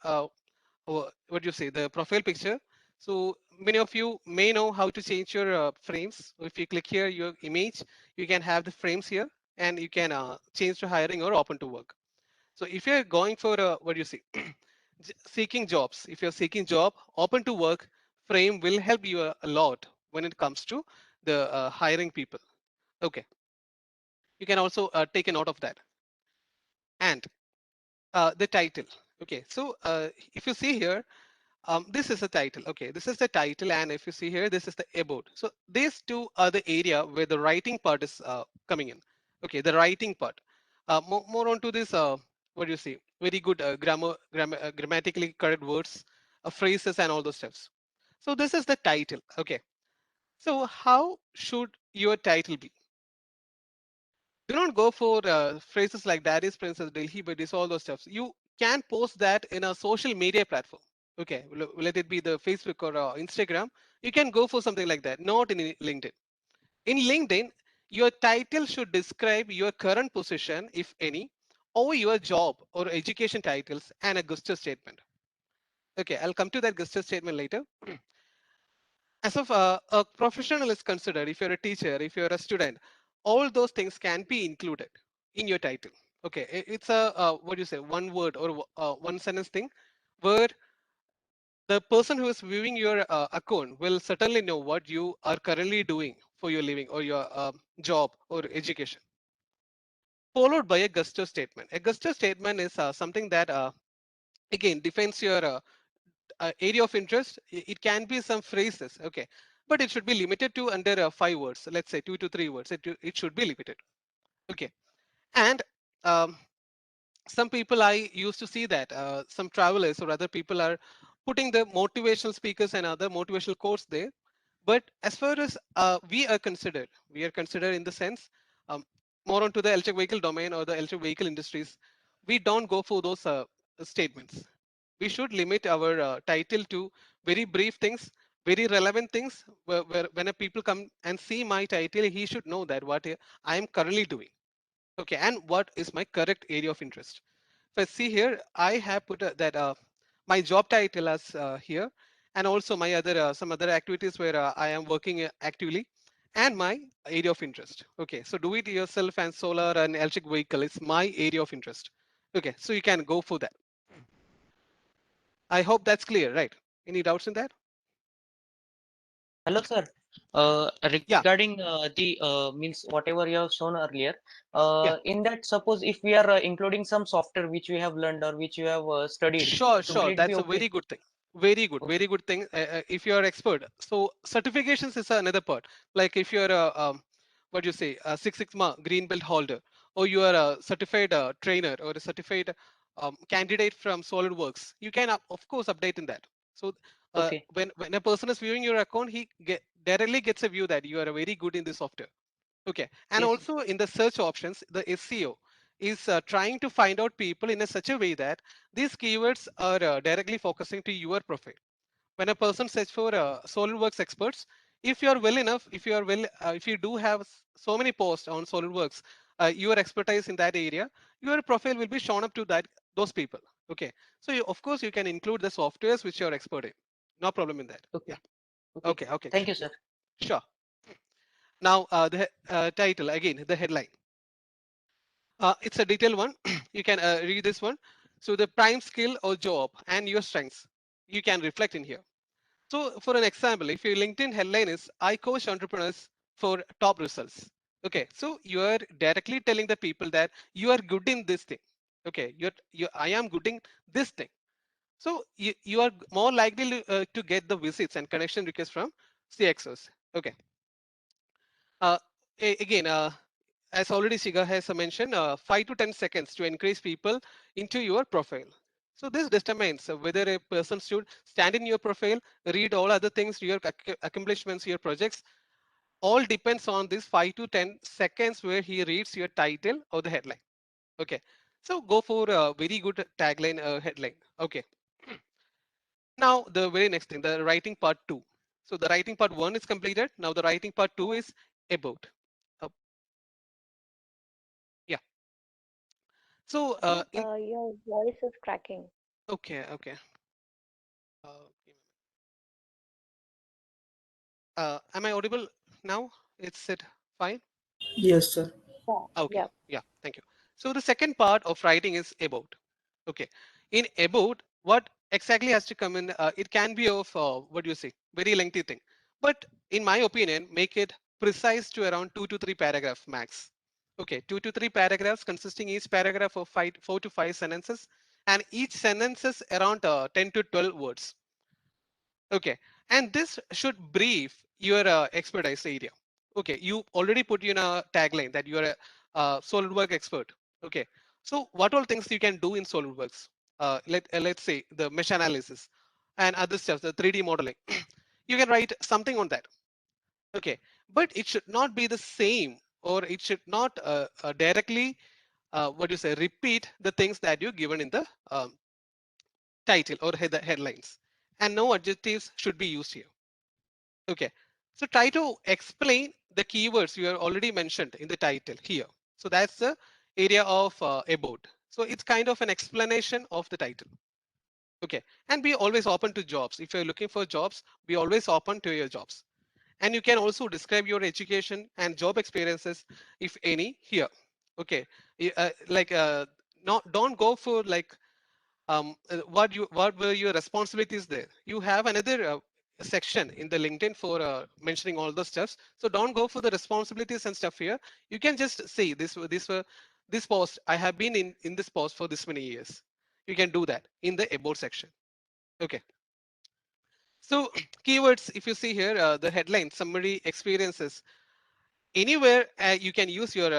what do you say, the profile picture. So many of you may know how to change your frames. If you click here your image, you can have the frames here and you can change to hiring or open to work. So if you're going for what do you see, seeking jobs, if you're seeking job, open to work frame will help you a lot when it comes to the hiring people. Okay, you can also take a note of that. And the title. Okay, so if you see here, this is the title. Okay, this is the title, and if you see here, this is the about. So these two are the area where the writing part is coming in. Okay, the writing part. More onto this. What do you see? Very good grammatically correct words, phrases, and all those stuffs. So this is the title. Okay. So how should your title be? Do not go for phrases like Daddy's Princess, Delhi Buddies, all those stuff. You can post that in a social media platform. Okay, let it be the Facebook or Instagram. You can go for something like that, not in LinkedIn. In LinkedIn, your title should describe your current position, if any, or your job or education titles and a gusto statement. Okay, I'll come to that gusto statement later. As of a professional is considered, if you're a teacher, if you're a student, all those things can be included in your title. Okay, it's a what do you say, one word or one sentence thing, where the person who is viewing your account will certainly know what you are currently doing for your living or your job or education. Followed by a gusto statement. A gusto statement is something that again defines your area of interest. It can be some phrases, okay, but it should be limited to under 5 words. Let's say 2 to 3 words. It should be limited, okay. And um, some people I used to see that some travelers or other people are putting the motivational speakers and other motivational quotes there. But as far as we are considered in the sense more onto the electric vehicle domain or the electric vehicle industries. We don't go for those statements. We should limit our title to very brief things, very relevant things. Where when a people come and see my title, he should know that what I am currently doing. Okay, and what is my correct area of interest. If I see here, I have put that my job title as here, and also my other some other activities where I am working actively, and my area of interest. Okay, so do it yourself and solar and electric vehicle is my area of interest. Okay, so you can go for that. I hope that's clear, right? Any doubts in that? Hello, sir. Yeah, Regarding the means whatever you have shown earlier, yeah. in that, suppose if we are including some software which we have learned or which you have studied, Sure, so will sure. it be That's a okay? very good thing. Okay. Very good thing. If you are expert, so certifications is another part. Like if you're a what do you say, a Six Sigma green belt holder, or you are a certified trainer or a certified candidate from SolidWorks, you can of course update in that. So Okay. when a person is viewing your account, directly gets a view that you are very good in this software. Okay, and Yes, sir. also in the search options, the SEO is trying to find out people in a such a way that these keywords are directly focusing to your profile. When a person search for SolidWorks experts, if you are well enough, if you do have so many posts on SolidWorks, your expertise in that area, your profile will be shown up to those people. Okay, so of course you can include the softwares which you are expert in. No problem in that. Okay. Yeah. Okay. Okay. Okay. Thank you, sir. Sure. Now the title again, the headline. It's a detailed one. You can read this one. So the prime skill or job and your strengths, you can reflect in here. So for an example, if your LinkedIn headline is I coach entrepreneurs for top results. Okay, so you are directly telling the people that you are good in this thing. Okay, I am good in this thing. So you are more likely to get the visits and connection requests from CXOs. Okay. Uh, Again, as already Shiga has mentioned, 5 to 10 seconds to increase people into your profile. So this determines whether a person should stand in your profile, read all other things, your accomplishments, your projects. All depends on this 5 to 10 seconds where he reads your title or the headline. Okay. So go for a very good tagline headline. Okay. Now the very next thing, the writing part 2. So the writing part 1 is completed. Now the writing part 2 is about. Uh, yeah. So Your voice is cracking. okay, okay. Uh, am I audible now? It's it fine? Yes, sir. Yeah, Okay, yeah. yeah, thank you. So the second part of writing is about. Okay, in about, what exactly has to come in? It can be of what do you say, very lengthy thing, but in my opinion, make it precise to around 2 to 3 paragraphs max. Okay, 2 to 3 paragraphs consisting each paragraph of 4 to 5 sentences, and each sentence is around 10 to 12 words. Okay, and this should brief your expertise area. Okay, you already put in a tagline that you are a SolidWorks expert. Okay, so what all things you can do in SolidWorks? Let's say the mesh analysis and other stuff, the 3D modeling. you can write something on that. Okay, but it should not be the same, or it should not directly what you say repeat the things that you given in the title or the headlines, and no adjectives should be used here. Okay, so try to explain the keywords you have already mentioned in the title here. So that's the area of about. So it's kind of an explanation of the title. Okay, and be always open to jobs. If you're looking for jobs, be always open to your jobs. And you can also describe your education and job experiences, if any, here. Okay, like not don't go for like what were your responsibilities there. You have another section in the LinkedIn for mentioning all those stuffs. So don't go for the responsibilities and stuff here. You can just say this post, I have been in this post for this many years. You can do that in the about section. Okay, so keywords, if you see here, the headline, summary, experiences, anywhere you can use your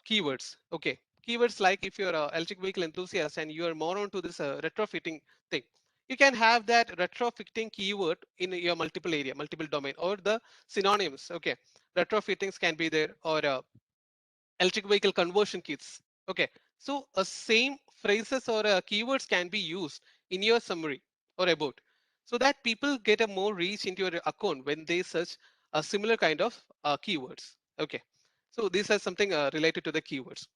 keywords. Okay, keywords like if you're a electric vehicle enthusiast and you are more on to this retrofitting thing, you can have that retrofitting keyword in your multiple area, multiple domain, or the synonyms. Okay, retrofittings can be there, or electric vehicle conversion kits. Okay, so a same phrases or keywords can be used in your summary or about, so that people get a more reach into your account when they search a similar kind of keywords. Okay, so these are something related to the keywords.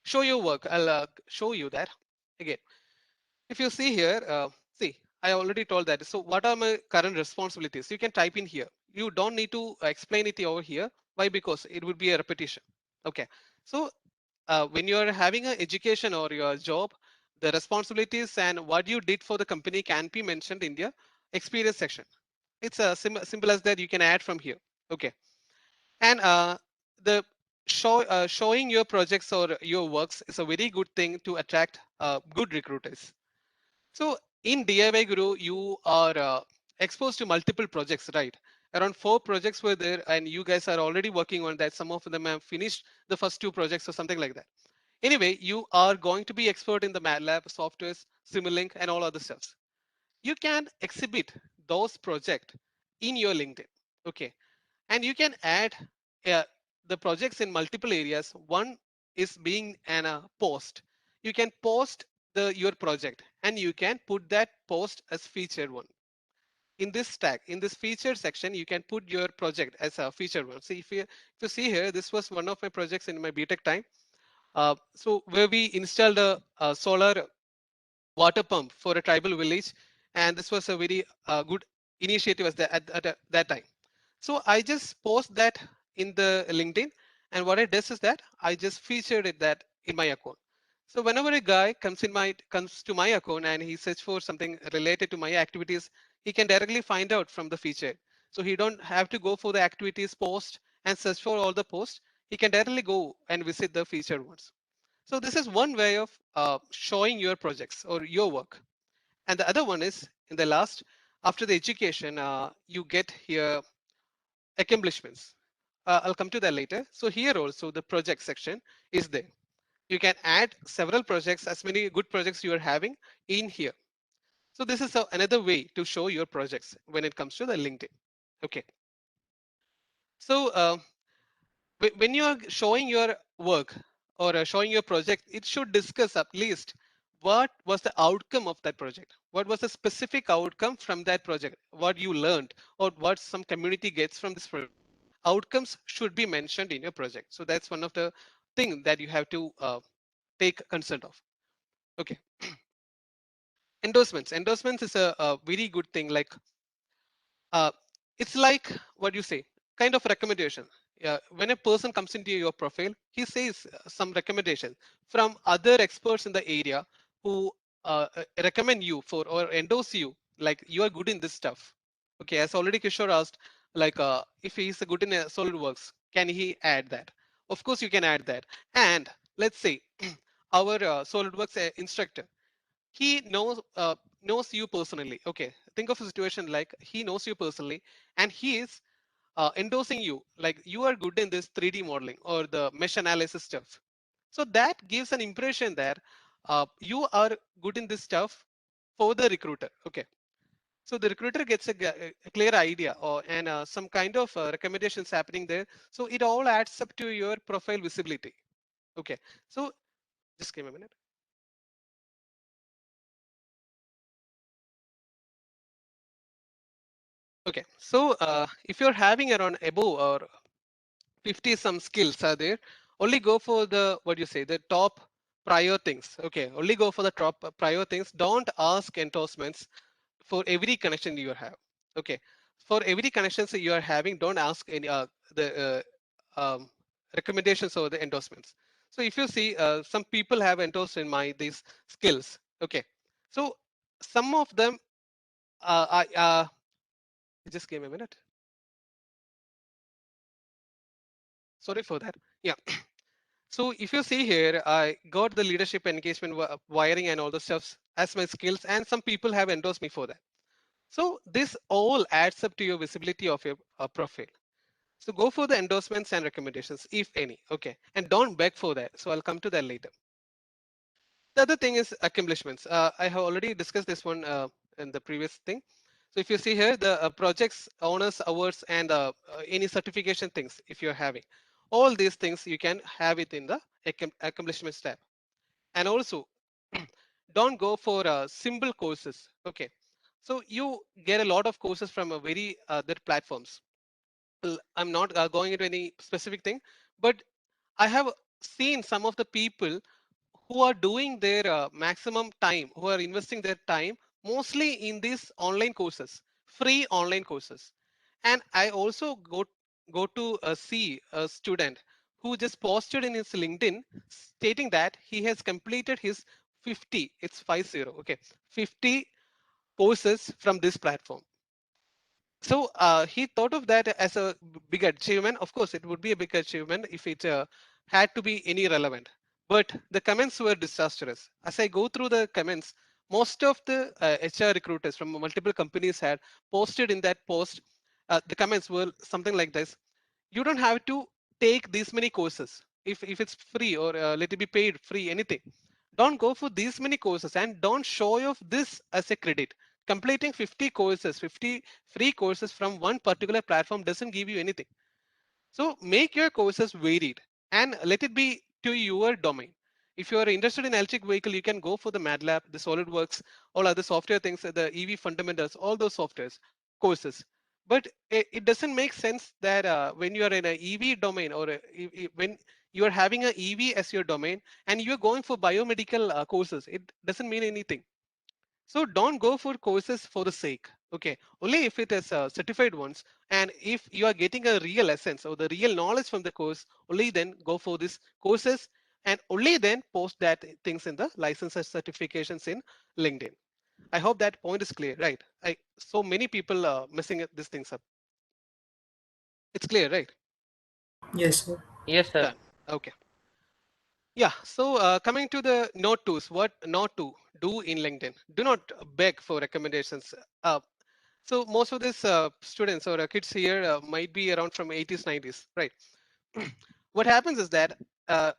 Show your work. I'll show you that again. If you see here, see, I already told that. So what are my current responsibilities? You can type in here. You don't need to explain it over here. Why? Because it would be a repetition. Okay. So when you're having an education or your job, the responsibilities and what you did for the company can be mentioned in the experience section. It's simple as that. You can add from here. Okay. And the showing your projects or your works is a very good thing to attract good recruiters. So in DIY Guru, you are exposed to multiple projects, right? Around 4 projects were there, and you guys are already working on that. Some of them have finished the first 2 projects or something like that. Anyway, you are going to be expert in the MATLAB, softwares, Simulink, and all other stuff. You can exhibit those projects in your LinkedIn. Okay, and you can add uh, the projects in multiple areas. One is being an post. You can post your project, and you can put that post as featured one. In this tag, in this featured section, you can put your project as a featured one. See, if you see here, this was one of my projects in my BTech time. So where we installed a solar water pump for a tribal village, and this was a very good initiative at that time. So I just post that in the LinkedIn, and what it does is that I just featured it that in my account. So whenever a guy comes to my account and he search for something related to my activities, he can directly find out from the feature. So he don't have to go for the activities post and search for all the posts. He can directly go and visit the featured ones. So this is one way of showing your projects or your work. And the other one is in the last, after the education, you get here accomplishments. I'll come to that later. So here also the project section is there. You can add several projects, as many good projects you are having in here. So this is another way to show your projects when it comes to the LinkedIn. Okay. So when you are showing your work or showing your project, it should discuss at least what was the outcome of that project. What was the specific outcome from that project? What you learned or what some community gets from this project. Outcomes should be mentioned in your project. So that's one of the things that you have to take consent of. Okay. Endorsements. Endorsements is a very good thing. Like it's like what you say, kind of recommendation. When a person comes into your profile, he says some recommendation from other experts in the area who recommend you for or endorse you, like you are good in this stuff. Okay, as already Kishore asked, like if he's good in SolidWorks, can he add that? Of course, you can add that. And let's say our SolidWorks instructor, he knows you personally. Okay, think of a situation like he knows you personally, and he is endorsing you, like you are good in this 3D modeling or the mesh analysis stuff. So that gives an impression that you are good in this stuff for the recruiter. Okay, So the recruiter gets a clear idea or and some kind of recommendations happening there. So it all adds up to your profile visibility. Okay, so just give me a minute. Okay, so if you're having around above or 50 some skills are there, only go for the, what you say, the top prior things. Okay, only go for the top prior things. Don't ask endorsements for every connection you have. Okay, for every connections you are having, don't ask any the recommendations or the endorsements. So if you see, some people have endorsed in my these skills. Okay, so some of them I just give me a minute. Sorry for that. Yeah. So if you see here, I got the leadership engagement wiring and all the stuffs as my skills, and some people have endorsed me for that. So this all adds up to your visibility of your profile. So go for the endorsements and recommendations, if any. Okay, and don't beg for that. So I'll come to that later. The other thing is accomplishments. I have already discussed this one in the previous thing. So if you see here, the projects, honors, awards, and any certification things, if you're having, all these things you can have it in the accomplishments tab. And also, don't go for simple courses. Okay, so you get a lot of courses from a very other platforms. I'm not going into any specific thing, but I have seen some of the people who are doing their maximum time, who are investing their time mostly in these online courses, free online courses. And I also go to see a student who just posted in his LinkedIn stating that he has completed his 50, it's 50, okay, 50 courses from this platform. So he thought of that as a big achievement. Of course, it would be a big achievement if it had to be any relevant. But the comments were disastrous. As I go through the comments, most of the HR recruiters from multiple companies had posted in that post. The comments were something like this: you don't have to take these many courses. If it's free or let it be paid free, anything. Don't go for these many courses and don't show off this as a credit. Completing 50 courses, 50 free courses from one particular platform doesn't give you anything. So make your courses varied and let it be to your domain. If you are interested in electric vehicle, you can go for the MATLAB, the SolidWorks, all other software things, the EV fundamentals, all those softwares courses. But it doesn't make sense that when you are in an EV domain or when you are having an EV as your domain and you're going for biomedical courses, it doesn't mean anything. So don't go for courses for the sake. Okay, only if it is certified ones, and if you are getting a real essence or the real knowledge from the course, only then go for these courses, and only then post that things in the licenses certifications in LinkedIn. I hope that point is clear, right? So many people are messing these things up. It's clear, right? Yes, sir. Yes, sir. Done. Okay. Yeah, so coming to the not tos, what not to do in LinkedIn. Do not beg for recommendations. So most of these students or kids here might be around from 80s, 90s, right? What happens is that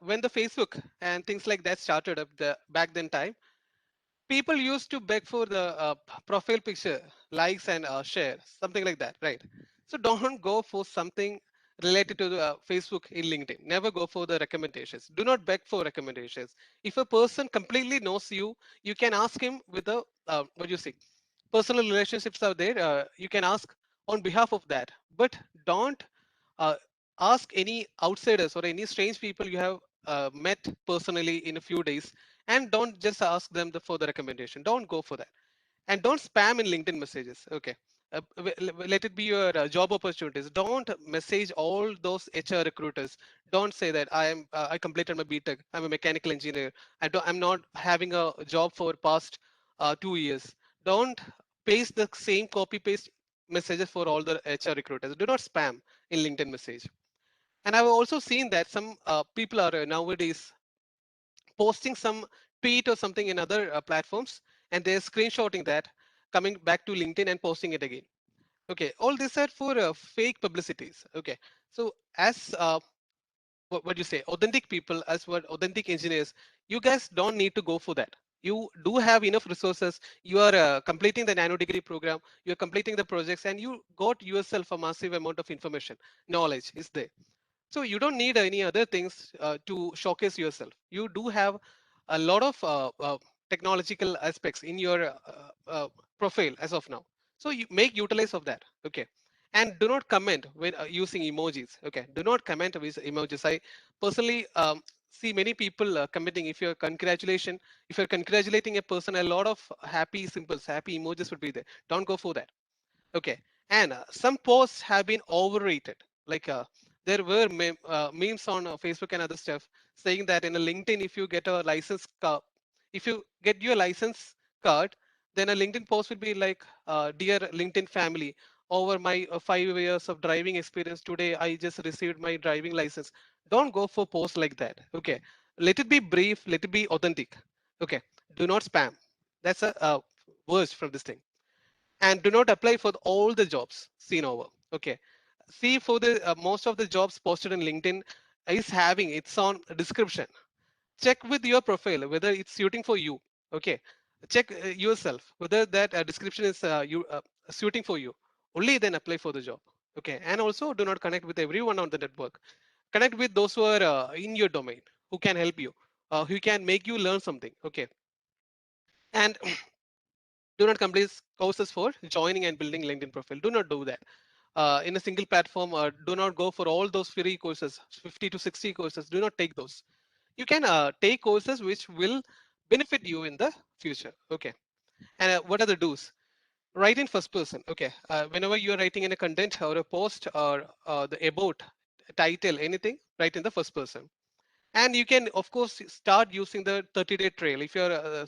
when the Facebook and things like that started up the back then time, people used to beg for the profile picture, likes and share, something like that, right? So don't go for something related to the Facebook in LinkedIn. Never go for the recommendations. Do not beg for recommendations. If a person completely knows you, you can ask him with a what you say, personal relationships are there. You can ask on behalf of that, but don't uh, ask any outsiders or any strange people you have met personally in a few days, and don't just ask them for the recommendation. Don't go for that, and don't spam in LinkedIn messages. Okay, let it be your job opportunities. Don't message all those HR recruiters. Don't say that I completed my BTech, I'm a mechanical engineer, I'm not having a job for past 2 years. Don't paste the same copy paste messages for all the HR recruiters. Do not spam in LinkedIn message. And I've also seen that some people are nowadays posting some tweet or something in other platforms, and they're screenshotting that, coming back to LinkedIn and posting it again. Okay, all these are for fake publicities. Okay, so as what do you say, authentic people, as what authentic engineers, you guys don't need to go for that. You do have enough resources. You are completing the nano degree program. You're completing the projects, and you got yourself a massive amount of information. Knowledge is there. So you don't need any other things to showcase yourself. You do have a lot of technological aspects in your profile as of now. So you make utilize of that. Okay. And do not comment when using emojis. Okay. Do not comment with emojis. I personally see many people commenting. If you're congratulating a person, a lot of happy symbols, happy emojis would be there. Don't go for that. Okay. And some posts have been overrated. Like there were memes on Facebook and other stuff saying that in a LinkedIn, if you get a license card, if you get your license card, then a LinkedIn post would be like, dear LinkedIn family, over my 5 years of driving experience today, I just received my driving license. Don't go for posts like that. Okay. Let it be brief, let it be authentic. Okay. Do not spam. That's a worst from this thing. And do not apply for all the jobs seen over. Okay. See, for the most of the jobs posted in LinkedIn is having its own description. Check with your profile whether it's suiting for you. Okay. Check yourself whether that description is suiting for you. Only then apply for the job. Okay. And also do not connect with everyone on the network. Connect with those who are in your domain, who can help you, who can make you learn something. Okay. And do not complete courses for joining and building LinkedIn profile. Do not do that. In a single platform, do not go for all those free courses, 50 to 60 courses. Do not take those. You can take courses which will benefit you in the future. Okay. And what are the do's? Write in first person. Okay. Whenever you are writing in a content or a post or the about title, anything, write in the first person. And you can, of course, start using the 30-day trail. If you're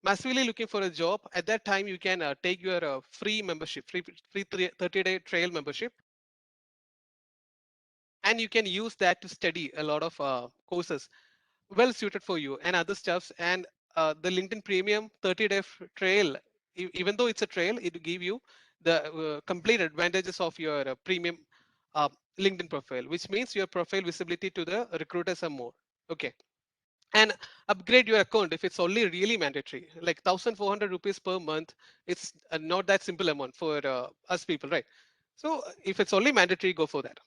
massively looking for a job, at that time you can take your free membership, free 30-day trail membership, and you can use that to study a lot of courses well suited for you and other stuffs. And the LinkedIn Premium 30-day trail, even though it's a trail, it will give you the complete advantages of your premium uh, LinkedIn profile, which means your profile visibility to the recruiters are more. Okay. And upgrade your account if it's only really mandatory, like 1,400 rupees per month. It's not that simple amount for us people, right? So if it's only mandatory, go for that.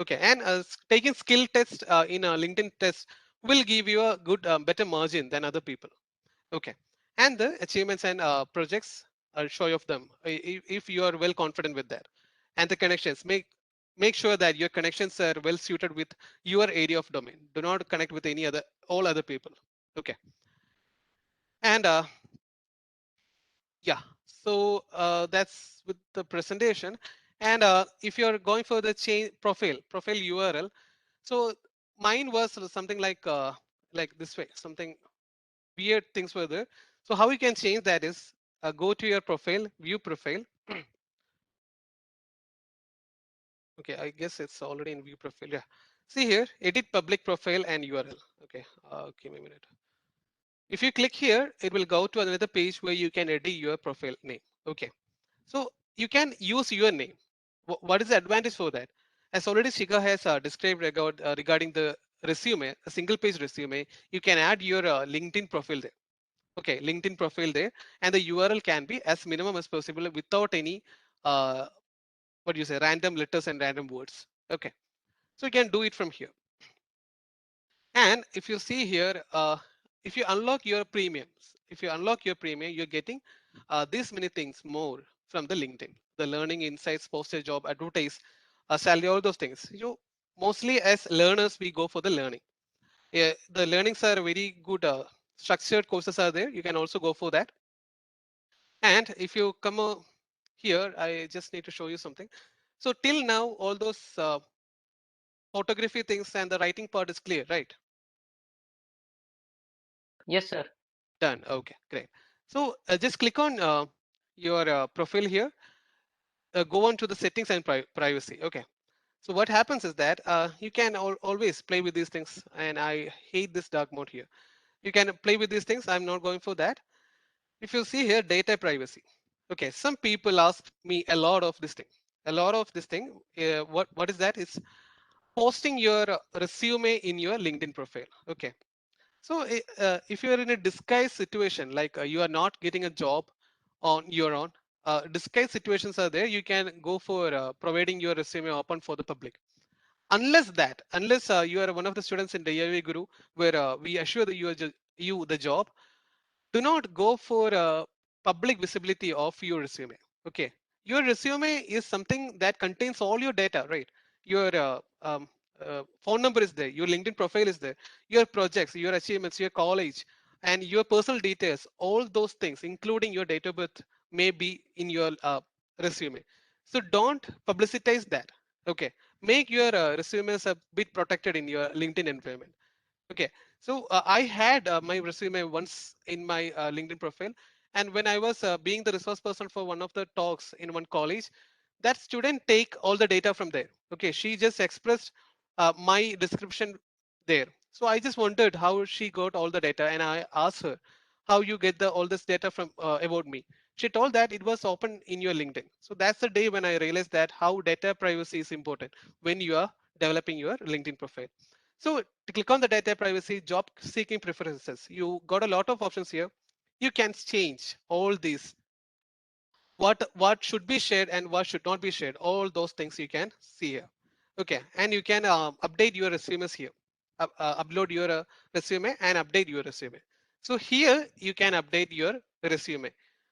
Okay. And taking skill test in a LinkedIn test will give you a good better margin than other people. Okay. And the achievements and projects, I'll show you of them if you are well confident with that. And the connections, make sure that your connections are well suited with your area of domain. Do not connect with any other, all other people. Okay. And yeah, so that's with the presentation. And if you're going for the change profile URL, so mine was something like this way, something weird things were there. So how you can change that is go to your profile, view profile. Okay, I guess it's already in view profile. Yeah. See here, edit public profile and URL. Okay, give me a minute. If you click here, it will go to another page where you can edit your profile name. Okay, so you can use your name. What is the advantage for that? As already Shiga has described regarding the resume, a single page resume, you can add your LinkedIn profile there. Okay, LinkedIn profile there, and the URL can be as minimum as possible without any what do you say, random letters and random words. Okay, so you can do it from here. And if you see here, if you unlock your premiums, you're getting this many things more from the LinkedIn, the learning insights, posted job, advertise, salary, all those things. You mostly as learners, we go for the learning. Yeah, the learnings are very good. Structured courses are there. You can also go for that. And if you come here, I just need to show you something. So till now, all those photography things and the writing part is clear, right? Yes, sir. Done. Okay, great. So just click on your profile here. Go on to the settings and privacy. Okay. So what happens is that you can always play with these things. And I hate this dark mode here. You can play with these things. I'm not going for that. If you see here, data privacy. Okay, some people ask me a lot of this thing. What is that? It's posting your resume in your LinkedIn profile. Okay. So if you are in a disguised situation, like you are not getting a job on your own, disguised situations are there. You can go for providing your resume open for the public. Unless you are one of the students in the AIV Guru, where we assure that you the job, do not go for public visibility of your resume. Okay, your resume is something that contains all your data, right? Your phone number is there, your LinkedIn profile is there, your projects, your achievements, your college, and your personal details. All those things, including your date of birth, may be in your resume. So don't publicize that. Okay, make your resumes a bit protected in your LinkedIn environment. Okay, so I had my resume once in my LinkedIn profile, and when I was being the resource person for one of the talks in one college, that student take all the data from there. Okay, she just expressed my description there. So I just wondered how she got all the data, and I asked her how you get the all this data from about me. She told that it was open in your LinkedIn. So that's the day when I realized that how data privacy is important when you are developing your LinkedIn profile. So to click on the data privacy job seeking preferences, you got a lot of options here. You can change all these, what should be shared and what should not be shared. All those things you can see here. Okay, and you can update your resumes here. Upload your resume and update your resume. So here you can update your resume,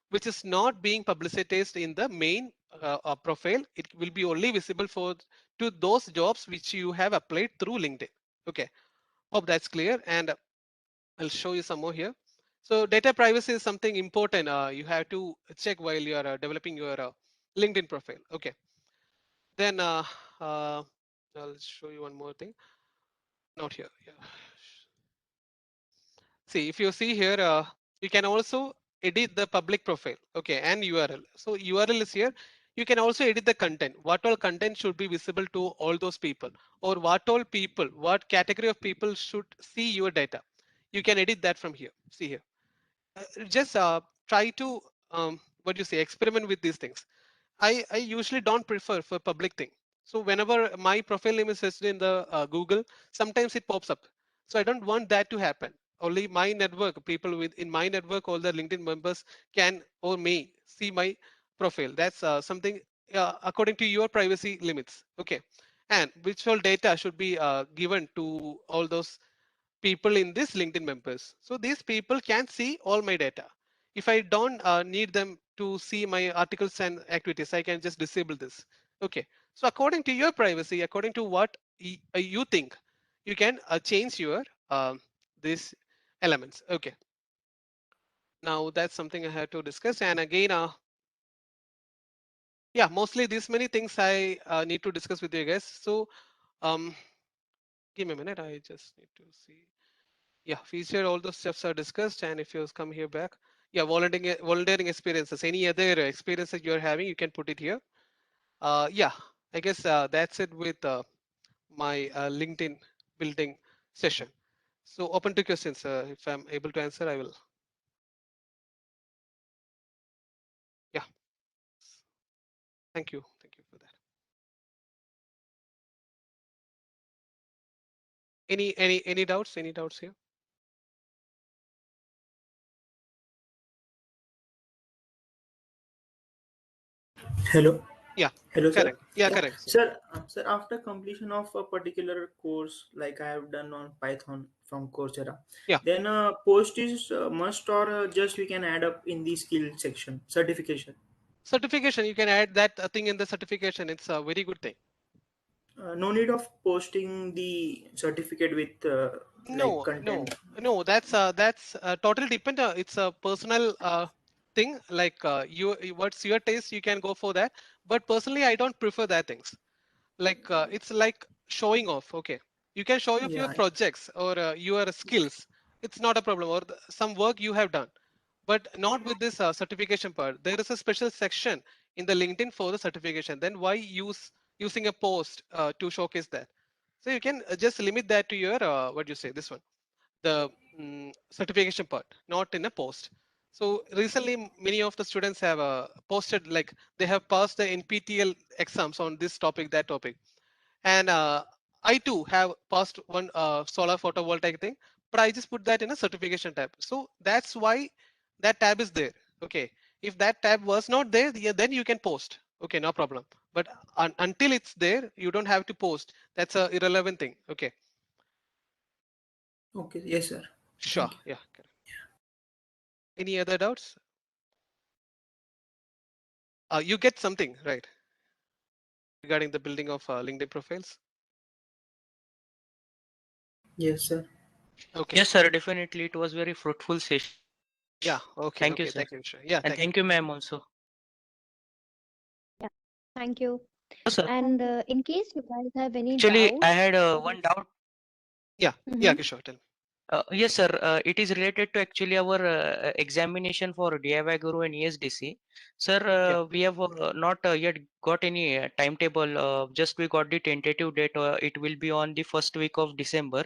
which is not being publicized in the main profile. It will be only visible for to those jobs which you have applied through LinkedIn. Okay, hope that's clear, and I'll show you some more here. So data privacy is something important. You have to check while you are developing your LinkedIn profile. Okay, then I'll show you one more thing. Not here. Yeah. See, if you see here, you can also edit the public profile. Okay, and URL. So URL is here. You can also edit the content. What all content should be visible to all those people, or what all people, what category of people should see your data. You can edit that from here. See here. Just try to what do you say, experiment with these things. I usually don't prefer for public thing. So whenever my profile name is listed in the Google, sometimes it pops up. So I don't want that to happen. Only my network, people within my network, all the LinkedIn members can or may see my profile. That's something according to your privacy limits. Okay, and which all data should be given to all those people in this LinkedIn members. So these people can see all my data. If I don't need them to see my articles and activities, I can just disable this. Okay. So according to your privacy, according to what you think, you can change your these elements. Okay. Now that's something I had to discuss. And again, yeah, mostly these many things I need to discuss with you guys. So um, give me a minute. I just need to see. Yeah, feature, all those steps are discussed. And if you come here back, yeah, volunteering experiences, any other experiences you're having, you can put it here. Yeah, I guess that's it with my LinkedIn building session. So open to questions. If I'm able to answer, I will. Yeah, thank you. Thank you for that. Any doubts? Any doubts here? Hello. Yeah, Hello, sir. correct. Yeah, Yeah, correct. sir. Sir, after completion of a particular course, like I have done on Python from Coursera, Yeah, then post is must, or just we can add up in the skill section certification. certification. You can add that thing in the certification. It's a very good thing. No need of posting the certificate with like No, content. no. That's totally depend. It's a personal thing. Like what's your taste, you can go for that. But personally, I don't prefer that things. Like it's like showing off. Okay, you can show off your Yeah, projects or your skills. It's not a problem. Or some work you have done, but not with this certification part. There is a special section in the LinkedIn for the certification. Then why using a post to showcase that? So you can just limit that to your what do you say, this one, the certification part, not in a post. So recently, many of the students have posted, like they have passed the NPTEL exams on this topic, that topic, and I too have passed one solar photovoltaic thing, but I just put that in a certification tab. So that's why that tab is there. Okay. If that tab was not there, yeah, then you can post. Okay, no problem. But until it's there, you don't have to post. That's a irrelevant thing. Okay. Okay. Yes, sir. Sure. Thank you. Yeah. Correct. Any other doubts? You get something right regarding the building of LinkedIn profiles. Yes, sir. Okay. Yes, sir. Definitely, it was very fruitful session. Yeah. Okay. Thank you, Okay. sir, Thank you. Sure. Yeah. and Thank you. thank you, ma'am, also. Yeah. Thank you. Yes, sir. And Thank you. in case you guys have any Actually, I doubts, had one doubt. Yeah. Yeah. mm-hmm. Kishore, tell me. Yes, sir. It is related to actually our examination for DIY Guru and ESDC. Sir, Yeah. we have not yet got any timetable. Just we got the tentative date. It will be on the first week of December.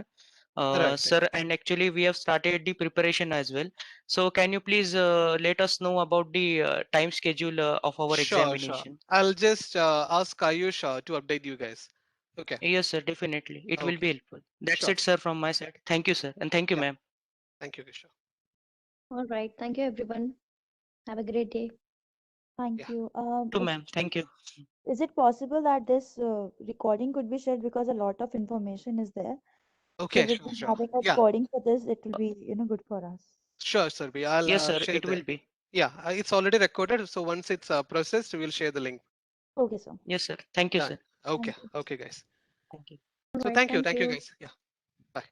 Right. Right. Sir, and actually we have started the preparation as well. So can you please let us know about the time schedule of our Sure. Sure. examination? I'll just ask Ayush to update you guys. Okay. Yes, sir. Definitely, it will Okay. be helpful. That's Sure. it, sir, from my side. Thank you, sir, and thank you, Yeah. ma'am. Thank you, Kishore. All right. Thank you, everyone. Have a great day. Thank Yeah. you. To ma'am. Thank you. Is it possible that this recording could be shared because a lot of information is there? So Okay. with Sure. Sure. having a Yeah. recording for this, it will be, good for us. Sure, Sarbi. I'll Yes, sir. share It will that. be. Yeah. It's already recorded. So once it's processed, we'll share the link. Okay, sir. Yes, sir. Thank you, Done. sir. Okay. Thank you. Okay, guys. Thank you. All So right. thank you. Thank Thank you, you. guys. Yeah. Bye.